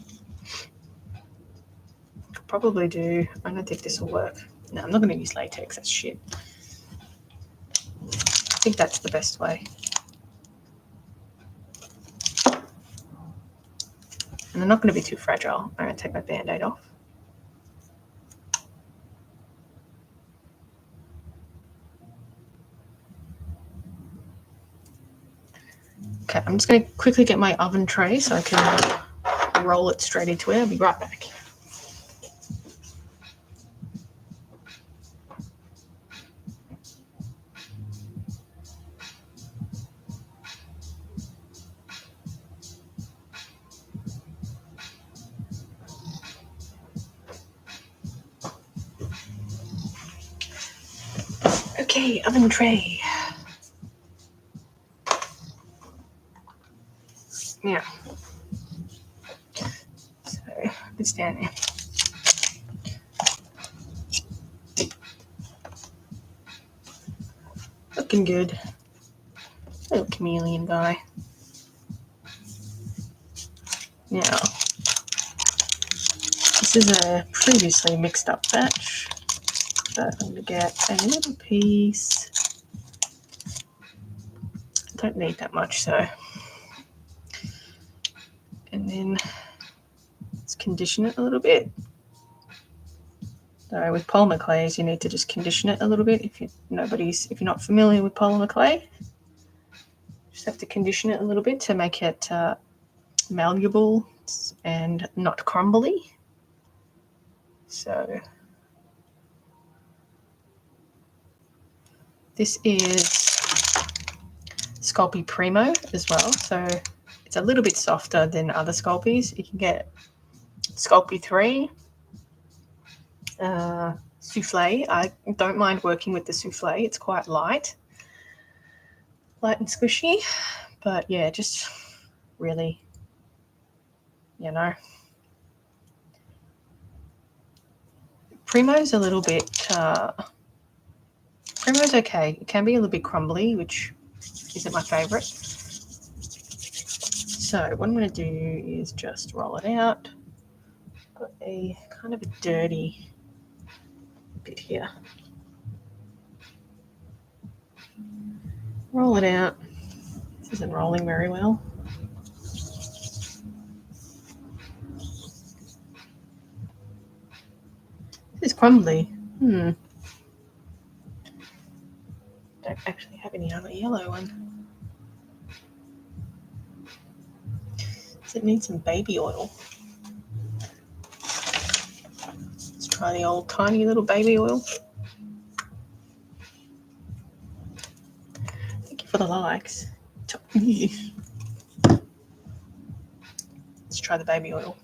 Could probably do. I don't think this will work. No, I'm not going to use latex. That's shit. I think that's the best way. And they're not going to be too fragile. I'm going to take my Band-Aid off. Okay, I'm just going to quickly get my oven tray so I can roll it straight into it. I'll be right back. Okay, oven tray. Yeah. So it's down there. Looking good. Little chameleon guy. Now, this is a previously mixed up batch, but I'm going to get a little piece. Don't need that much, so. And then let's condition it a little bit. So with polymer clays, you need to just condition it a little bit. If you're not familiar with polymer clay, just have to condition it a little bit to make it malleable and not crumbly. So this is Sculpey Primo as well. So it's a little bit softer than other Sculpeys. You can get Sculpey 3. Souffle. I don't mind working with the souffle. It's quite light and squishy, but yeah, just really, Primo's a little bit, Primo's okay. It can be a little bit crumbly, which isn't my favorite. So what I'm going to do is just roll it out. Got a kind of a dirty bit here. Roll it out. This isn't rolling very well. This is crumbly. Don't actually have any other yellow one. Does it need some baby oil? Let's try the old tiny little baby oil. Thank you for the likes. Let's try the baby oil.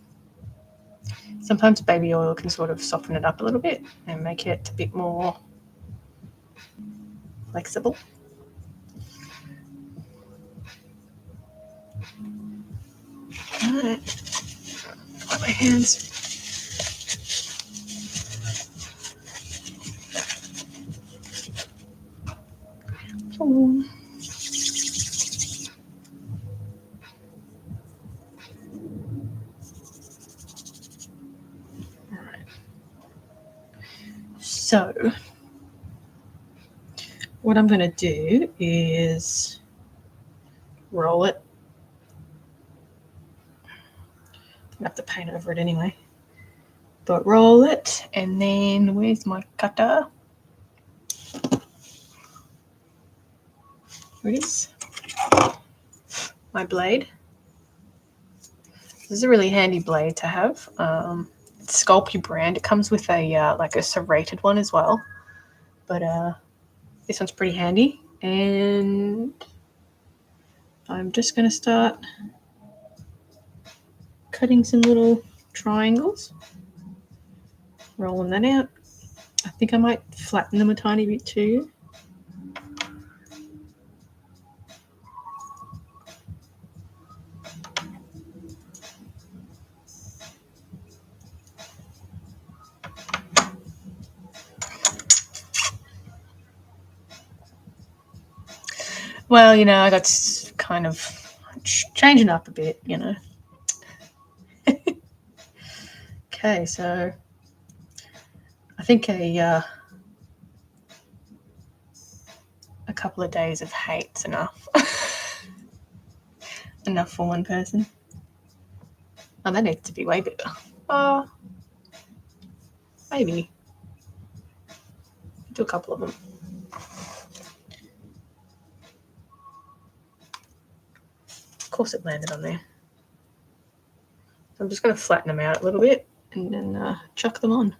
Sometimes baby oil can sort of soften it up a little bit and make it a bit more flexible. All right. Wipe my hands. Oh. So what I'm going to do is roll it. I have to paint over it anyway. But roll it, and then where's my cutter? Here it is. My blade. This is a really handy blade to have. It's Sculpey brand. It comes with a like a serrated one as well. But this one's pretty handy. And I'm just going to start cutting some little triangles. Rolling that out. I think I might flatten them a tiny bit too. Well, you know, I got kind of changing up a bit, you know. Okay, so I think a couple of days of hate's enough. Enough for one person. Oh, that needs to be way bigger. Maybe. Do a couple of them. Of course it landed on there. So I'm just going to flatten them out a little bit and then chuck them on.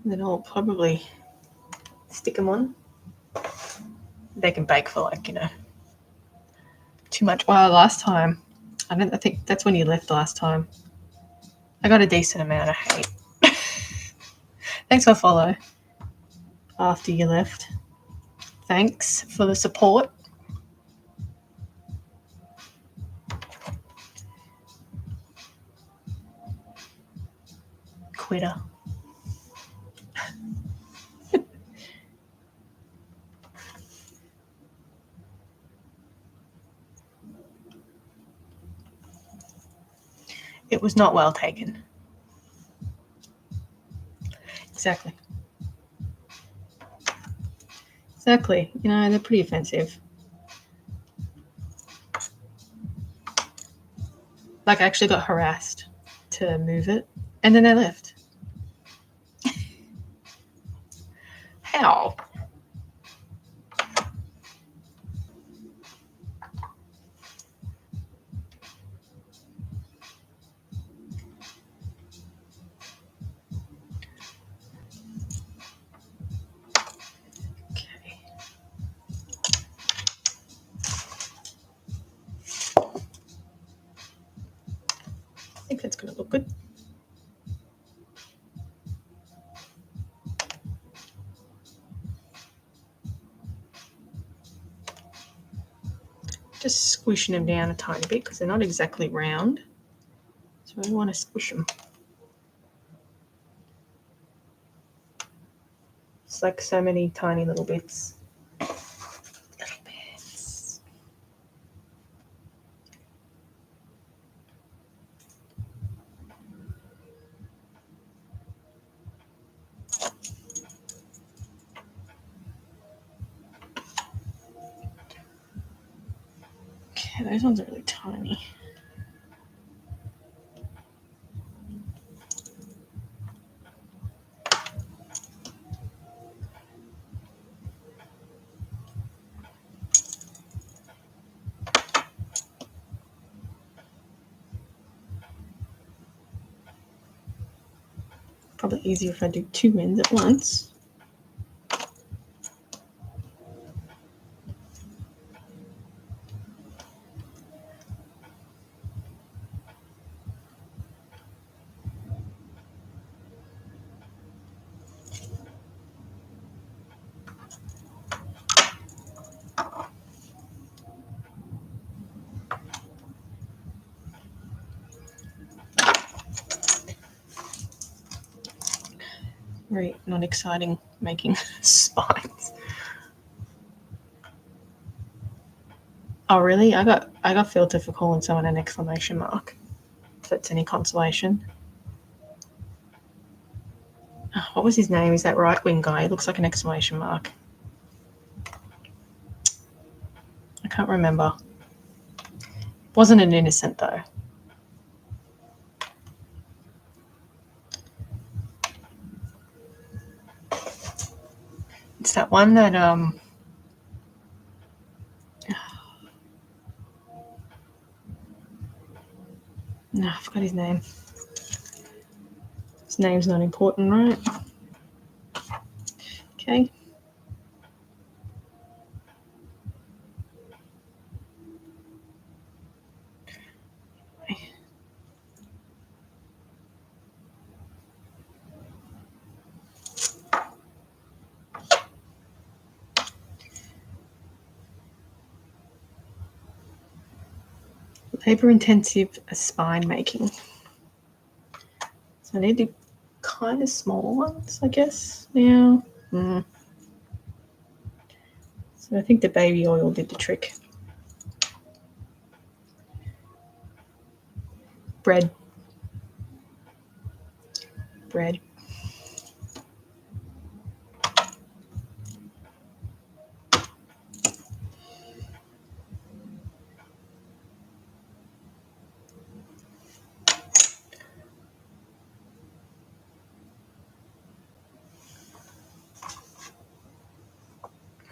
And then I'll probably stick them on. They can bake for like, you know, too much. Well, last time, I think that's when you left last time. I got a decent amount of hate. Thanks for follow after you left. Thanks for the support. Quitter. It was not well taken. Exactly. Exactly. You know, they're pretty offensive. Like, I actually got harassed to move it, and then they left. How? Okay. I think that's going to look good. Just squishing them down a tiny bit because they're not exactly round. So I want to squish them. It's like so many tiny little bits. Little bits. Okay, those ones are really tiny. Probably easier if I do two ends at once. Very not exciting making spines. Oh really? I got filter for calling someone an exclamation mark. If it's any consolation. Oh, what was his name? Is that right wing guy? He looks like an exclamation mark. I can't remember. Wasn't an innocent though. It's that one that no, I forgot his name. His name's not important, right? Okay. Labor-intensive spine making. So I need to do kind of small ones, I guess. Now, So I think the baby oil did the trick. Bread.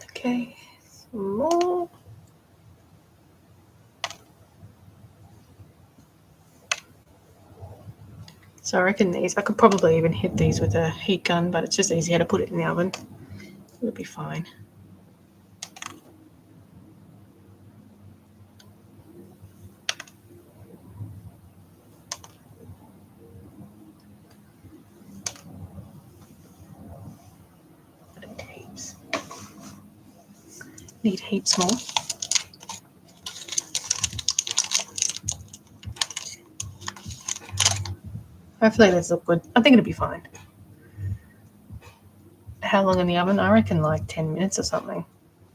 Okay, some more. So I reckon I could probably even hit these with a heat gun, but it's just easier to put it in the oven. It'll be fine. Need heaps more. Hopefully these look good. I think it'll be fine. How long in the oven? I reckon like 10 minutes or something.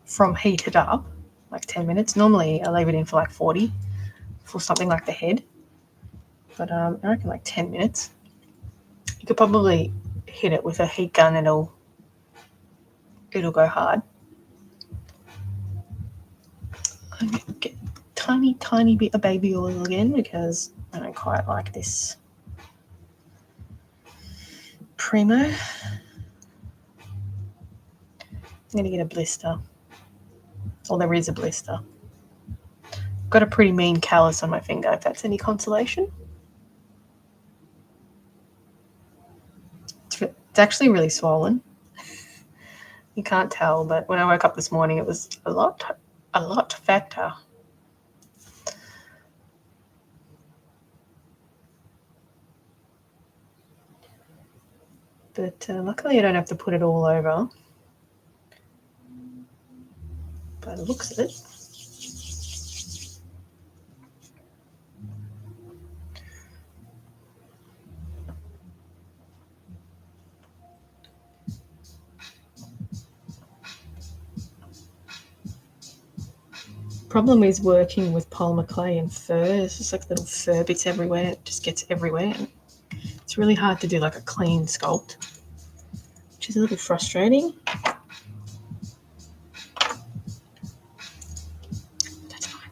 From heated up, like 10 minutes. Normally I leave it in for like 40 for something like the head. But I reckon like 10 minutes. You could probably hit it with a heat gun and it'll go hard. I'm going to get a tiny bit of baby oil again because I don't quite like this Primo. I'm going to get a blister. Or there is a blister. Got a pretty mean callus on my finger, if that's any consolation. It's actually really swollen. You can't tell, but when I woke up this morning, it was a lot fatter. But luckily I don't have to put it all over. By the looks of it. Problem is working with polymer clay and fur. It's just like little fur bits everywhere. It just gets everywhere. It's really hard to do like a clean sculpt, which is a little frustrating. That's fine.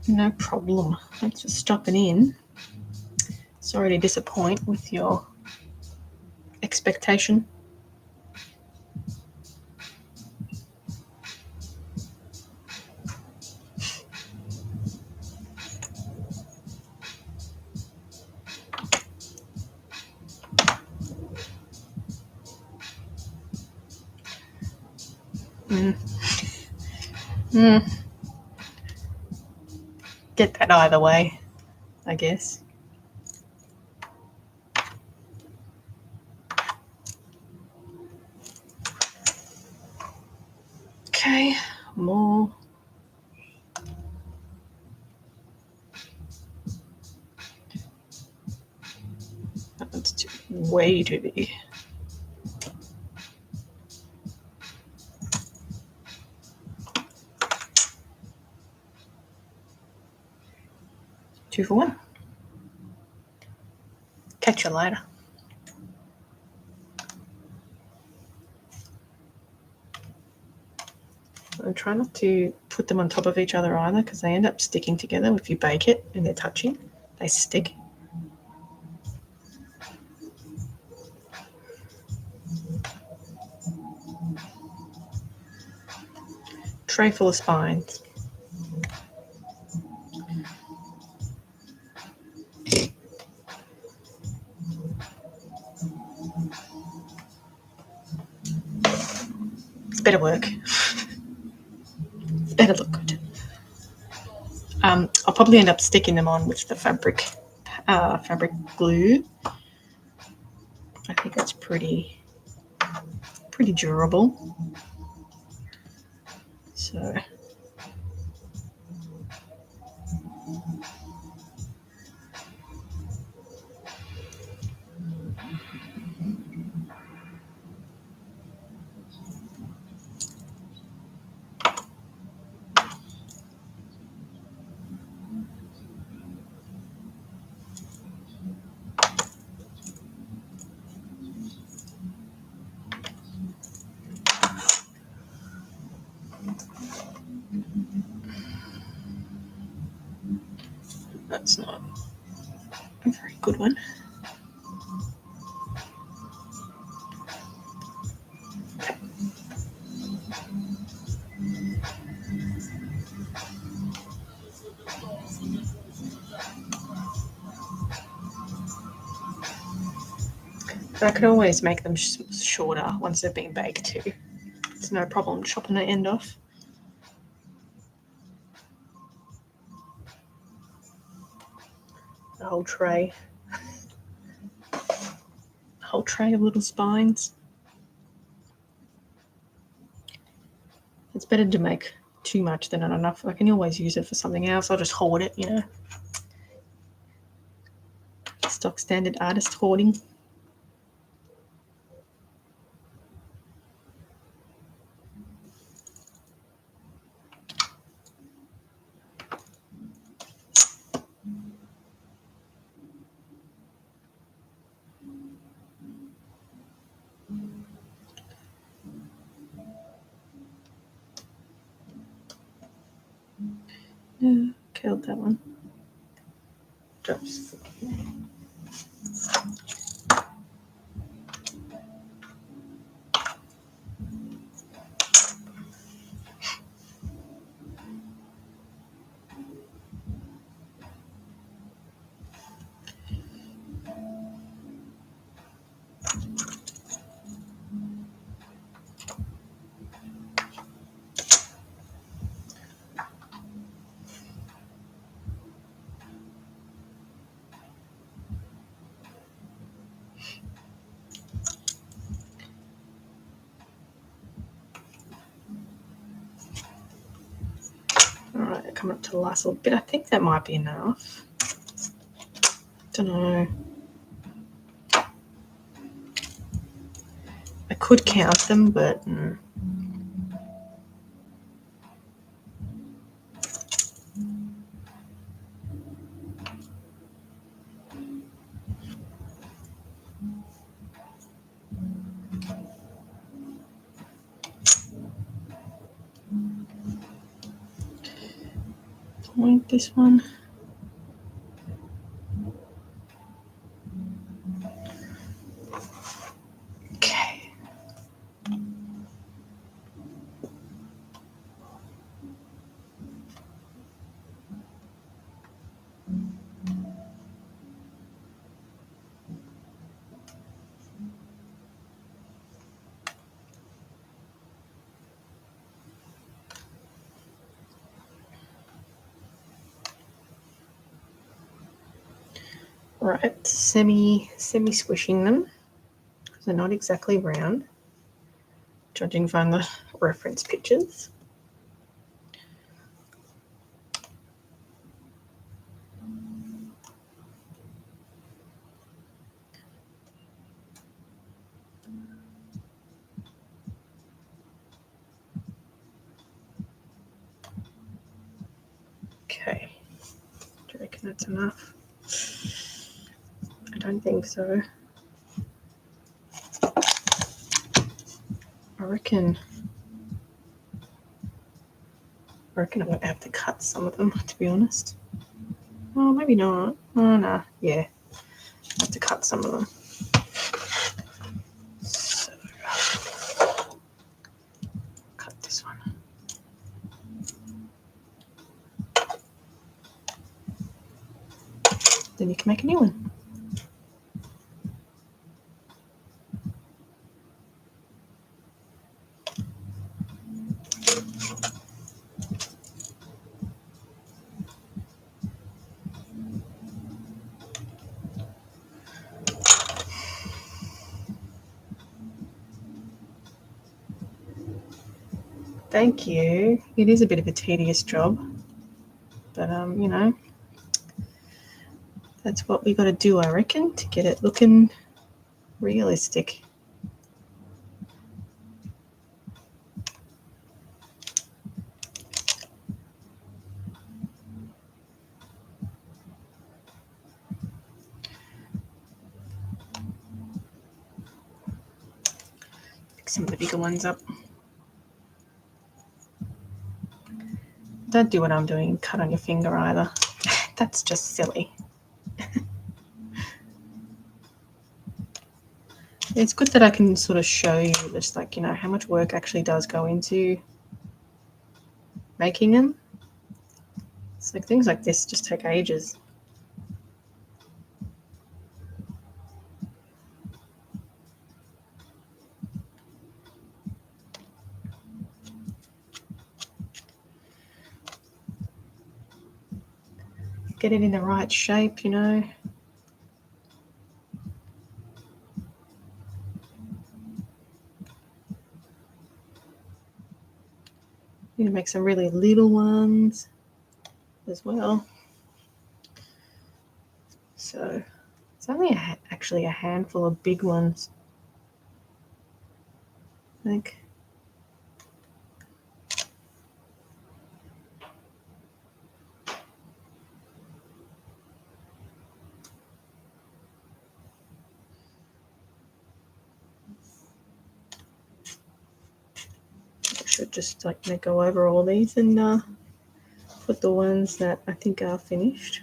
No problem. Thanks for stopping in. Sorry to disappoint with your expectation. Get that either way, I guess. Okay, more. That one's way too big. Two for one. Catch you later. And try not to put them on top of each other either because they end up sticking together. If you bake it and they're touching, they stick. Tray full of spines. It's better work. It's better look good. I'll probably end up sticking them on with the fabric glue. I think that's pretty durable. So that's not a very good one. I can always make them shorter once they've been baked too. It's no problem chopping the end off. A whole tray. A whole tray of little spines. It's better to make too much than not enough. I can always use it for something else. I'll just hoard it, you know. Stock standard artist hoarding. No, killed that one. Drops. Alright, coming up to the last little bit. I think that might be enough. Don't know. I could count them, but point this one. Okay. Right, semi squishing them because they're not exactly round, judging from the reference pictures. Okay, do you reckon that's enough? I don't think so. I reckon I'm going to have to cut some of them, to be honest. Oh, maybe not. Oh, no. Yeah. I have to cut some of them. So, cut this one. Then you can make a new one. Thank you. It is a bit of a tedious job, but you know, that's what we got to do, I reckon, to get it looking realistic. Pick some of the bigger ones up. Don't do what I'm doing and cut on your finger either. That's just silly. It's good that I can sort of show you just like, you know, how much work actually does go into making them. It's like things like this just take ages. Get it in the right shape, you know. Need to make some really little ones as well. So it's only actually a handful of big ones, I think. I should just like go over all these and put the ones that I think are finished.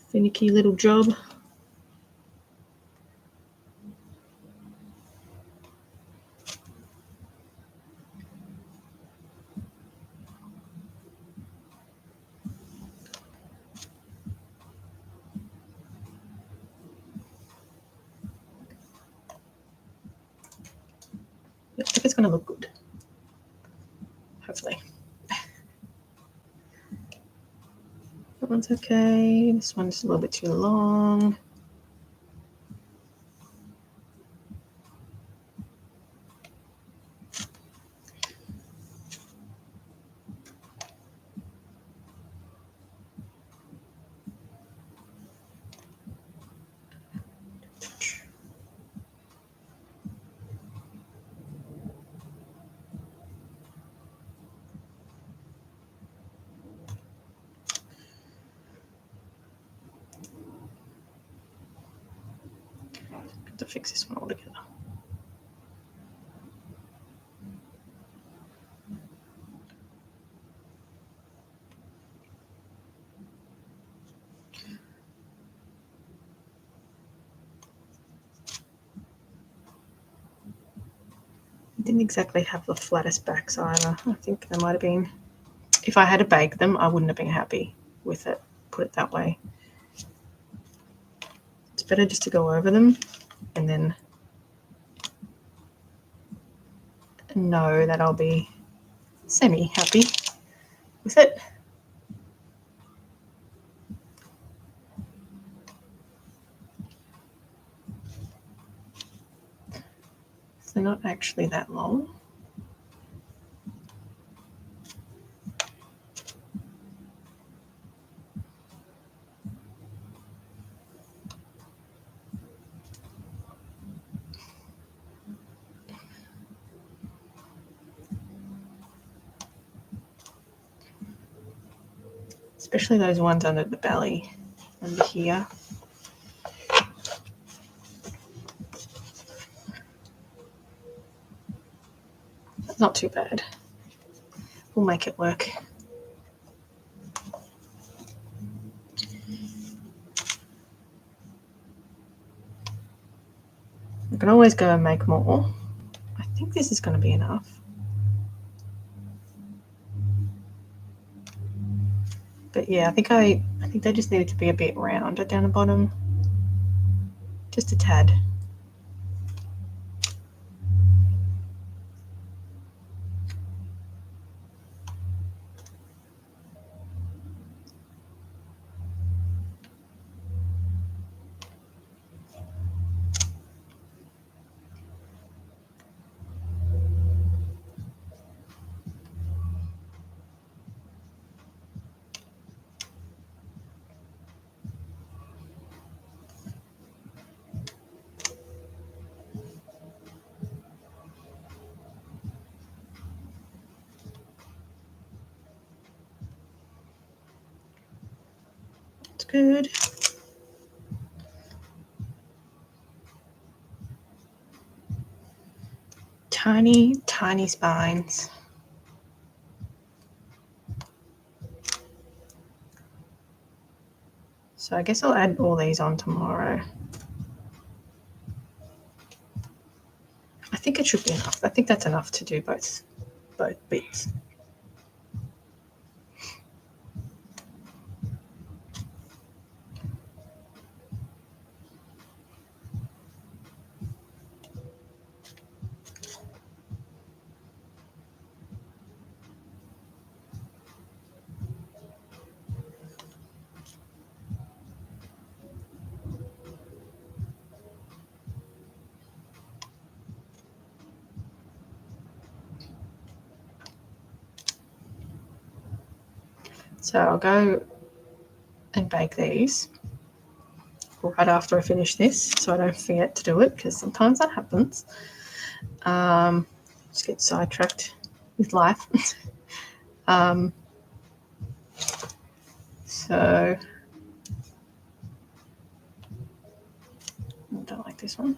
Finicky little job. I think it's going to look good. Hopefully. That one's okay. This one's a little bit too long. To fix this one altogether. Didn't exactly have the flattest backs either. I think they might have been, if I had to bake them, I wouldn't have been happy with it, put it that way. It's better just to go over them and then know that I'll be semi-happy with it. So they're not actually that long. Especially those ones under the belly, under here. That's not too bad. We'll make it work. I can always go and make more. I think this is going to be enough. But yeah, I think they just needed to be a bit rounder down the bottom. Just a tad. That's good. Tiny, tiny spines. So I guess I'll add all these on tomorrow. I think it should be enough. I think that's enough to do both bits. So I'll go and bake these right after I finish this, so I don't forget to do it, because sometimes that happens. Just get sidetracked with life. So I don't like this one.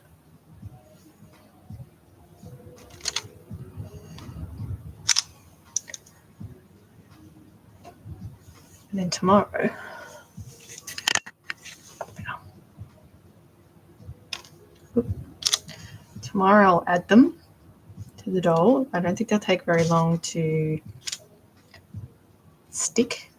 And then tomorrow, I'll add them to the doll. I don't think they'll take very long to stick.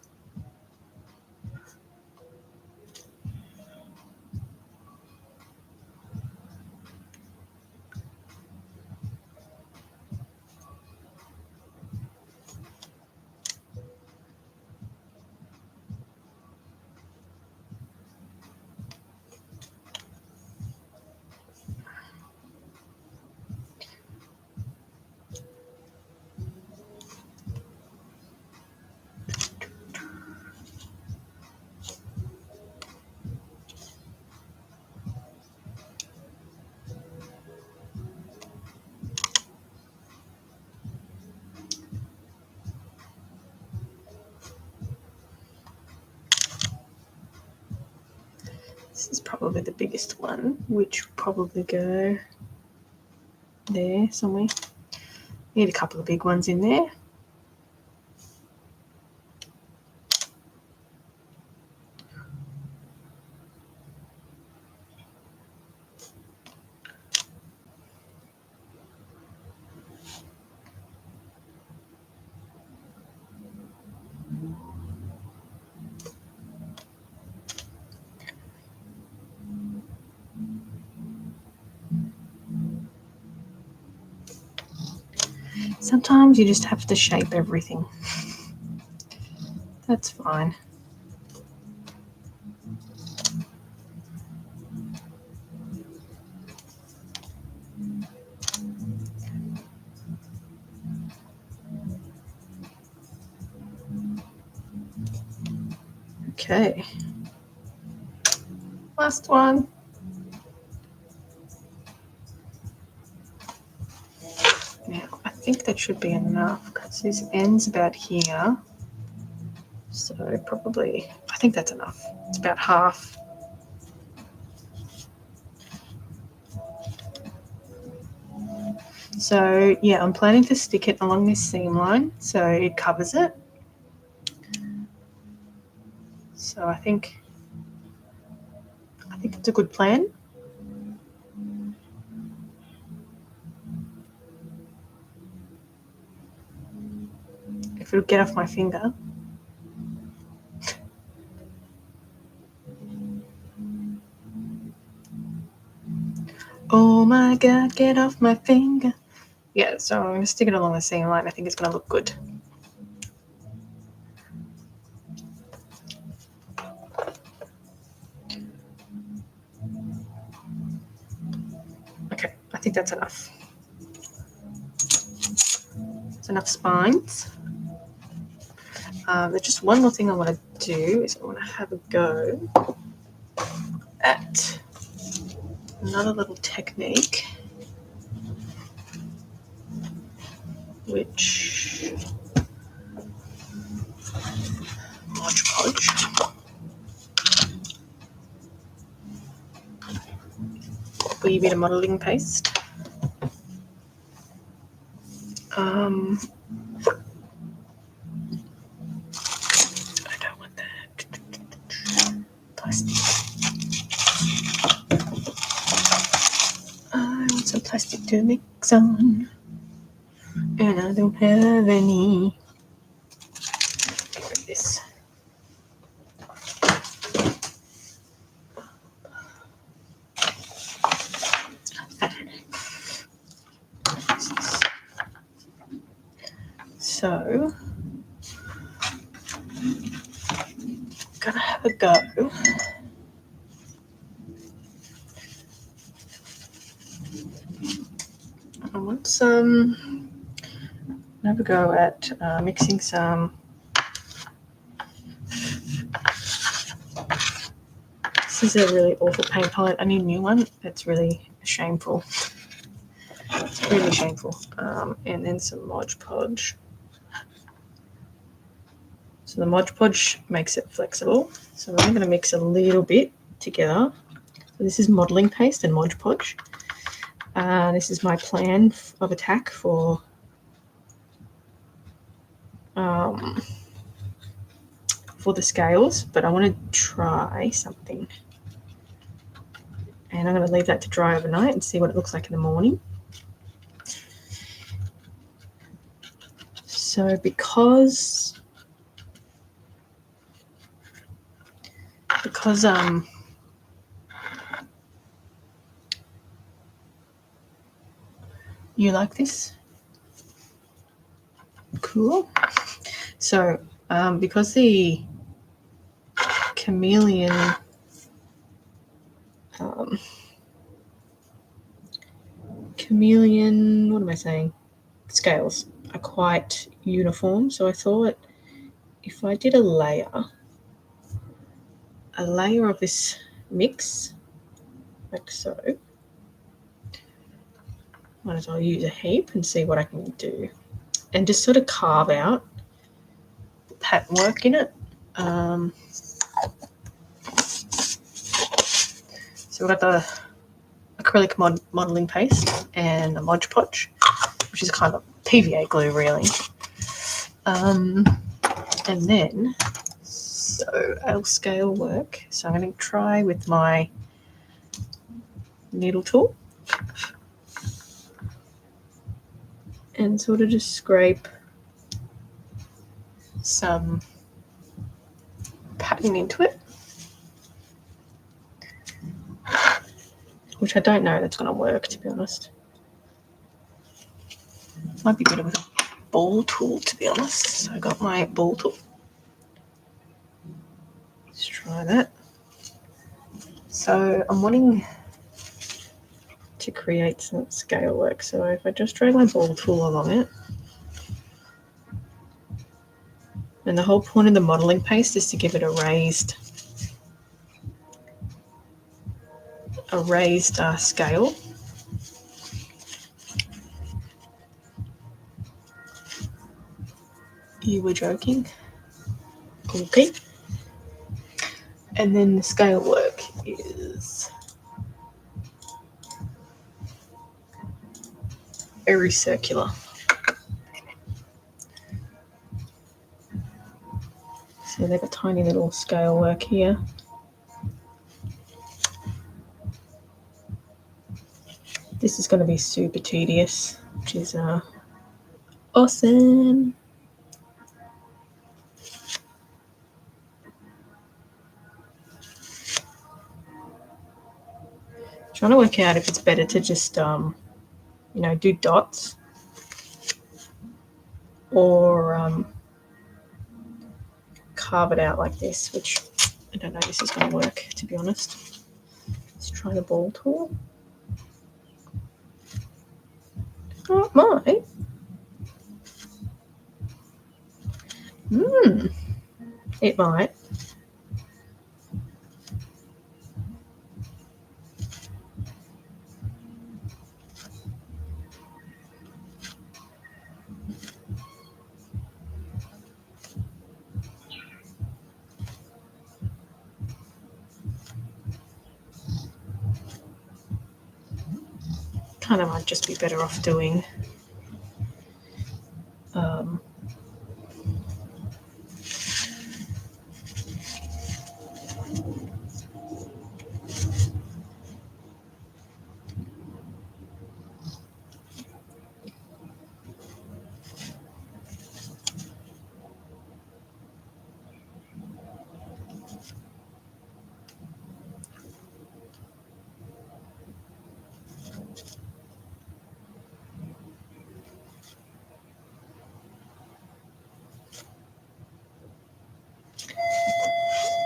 This is probably the biggest one, which will probably go there somewhere. Need a couple of big ones in there. Sometimes you just have to shape everything. That's fine. Okay. Last one. Now, I think that should be enough, because this ends about here. So probably, I think that's enough. It's about half. So yeah, I'm planning to stick it along this seam line so it covers it. So I think it's a good plan. If it'll get off my finger. Oh my God, get off my finger. Yeah, so I'm going to stick it along the seam line. I think it's going to look good. Okay, I think that's enough. It's enough spines. There's just one more thing I want to do is I want to have a go at another little technique, which Mod Podge. wee bit of modelling paste. I don't want that plastic. I want some plastic to mix on, and I don't have any. Get rid of this. So, gonna have a go. I want some. Have a go at mixing some. This is a really awful paint palette. I need a new one. That's really shameful. It's really shameful. And then some Mod Podge. So the Mod Podge makes it flexible. So I'm going to mix a little bit together. So this is modelling paste and Mod Podge. This is my plan of attack for the scales, but I want to try something. And I'm going to leave that to dry overnight and see what it looks like in the morning. So because you like this? Cool. So because the Chameleon what am I saying? Scales are quite uniform, so I thought if I did a layer of this mix, like so, might as well use a heap and see what I can do, and just sort of carve out the pattern work in it. So we've got the acrylic modelling paste and the Mod Podge, which is kind of PVA glue, really. And then, so our scale work. So I'm going to try with my needle tool and sort of just scrape some pattern into it, which I don't know that's going to work, to be honest. Might be better with a ball tool, to be honest. So I got my ball tool. Let's try that. So I'm wanting to create some scale work. So if I just drag my ball tool along it, and the whole point of the modelling paste is to give it a raised scale. You were joking. Okay. And then the scale work is very circular. So they've got tiny little scale work here. This is going to be super tedious, which is awesome. Trying to work out if it's better to just do dots or carve it out like this, which I don't know if this is going to work, to be honest. Let's try the ball tool. Oh, it might. It might. kind of might just be better off doing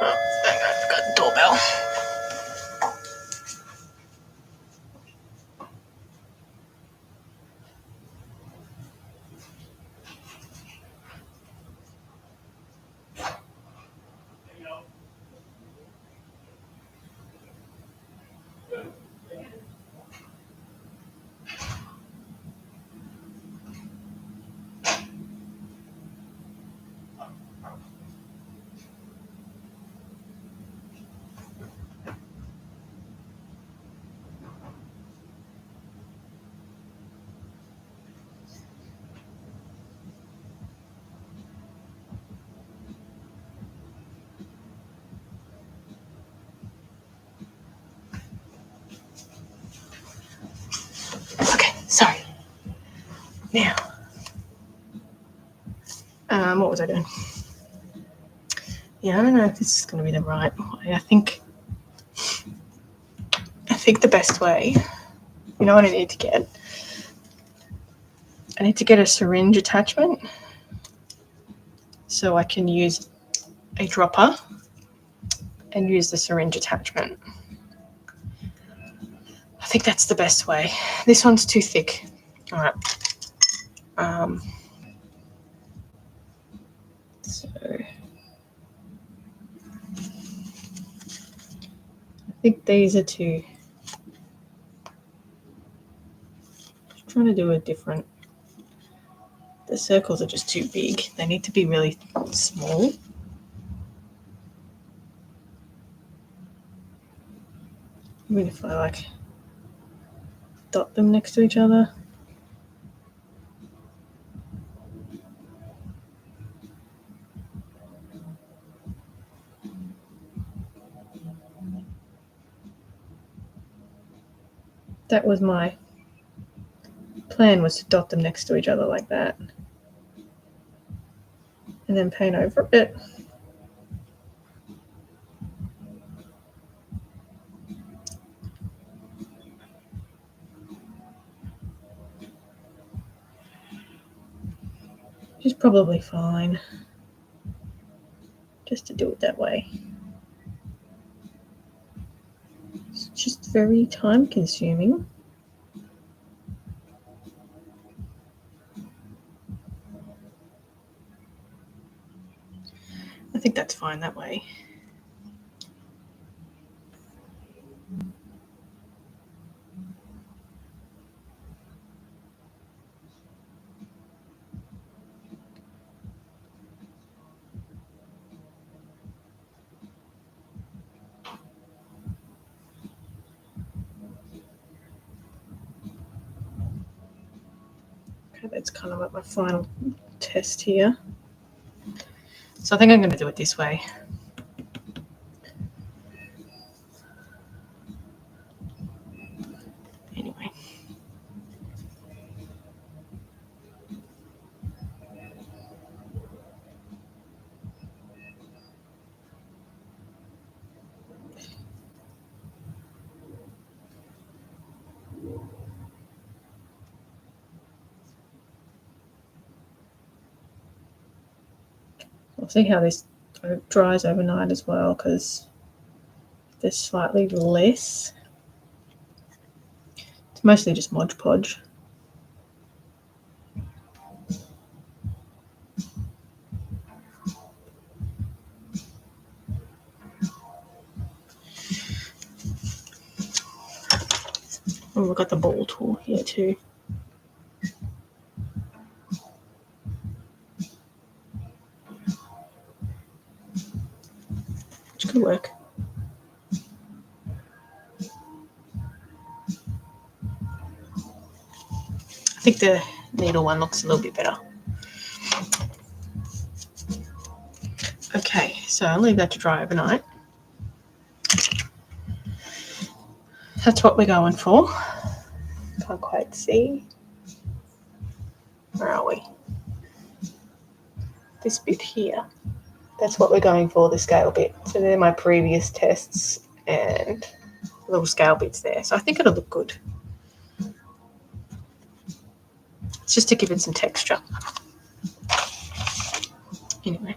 I've got the doorbell. Okay, sorry. Now, what was I doing? Yeah, I don't know if this is going to be the right way. I think the best way, you know what I need to get? I need to get a syringe attachment so I can use a dropper and use the syringe attachment. I think that's the best way. This one's too thick. All right. So I think these are too. Just trying to do a different. The circles are just too big. They need to be really small. Even if I like dot them next to each other. That was my plan, was to dot them next to each other like that. And then paint over it. Which is probably fine. Just to do it that way. It's just very time consuming. I think that's fine that way. Okay, that's kind of like my final test here. So I think I'm going to do it this way. Anyway. I'll see how this dries overnight as well, because there's slightly less. It's mostly just Mod Podge. Oh, we've got the ball tool here too. Which could work. I think the needle one looks a little bit better. Okay, so I'll leave that to dry overnight. That's what we're going for. Can't quite see. Where are we? This bit here. That's what we're going for, the scale bit. So they're my previous tests and little scale bits there. So I think it'll look good. It's just to give it some texture. Anyway,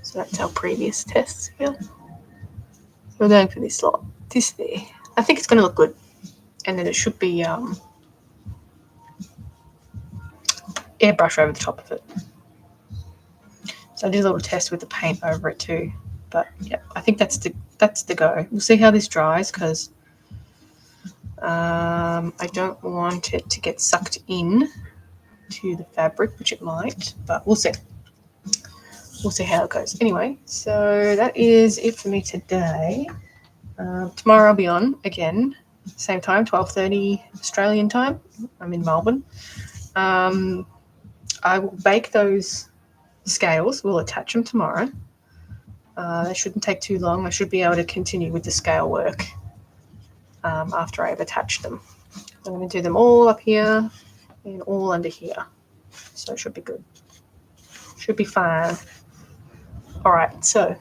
so that's our previous tests here. So we're going for this lot. This there. I think it's going to look good. And then it should be airbrush over the top of it. So I did a little test with the paint over it too. But yeah, I think that's the go. We'll see how this dries because I don't want it to get sucked in to the fabric, which it might, but we'll see. We'll see how it goes. Anyway, so that is it for me today. Tomorrow I'll be on again, same time, 12:30 Australian time. I'm in Melbourne. I will bake those scales. We'll attach them tomorrow. They shouldn't take too long. I should be able to continue with the scale work after I've attached them. I'm going to do them all up here and all under here. So it should be good. Should be fine. All right, so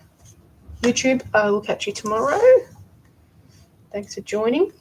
YouTube, I will catch you tomorrow. Thanks for joining.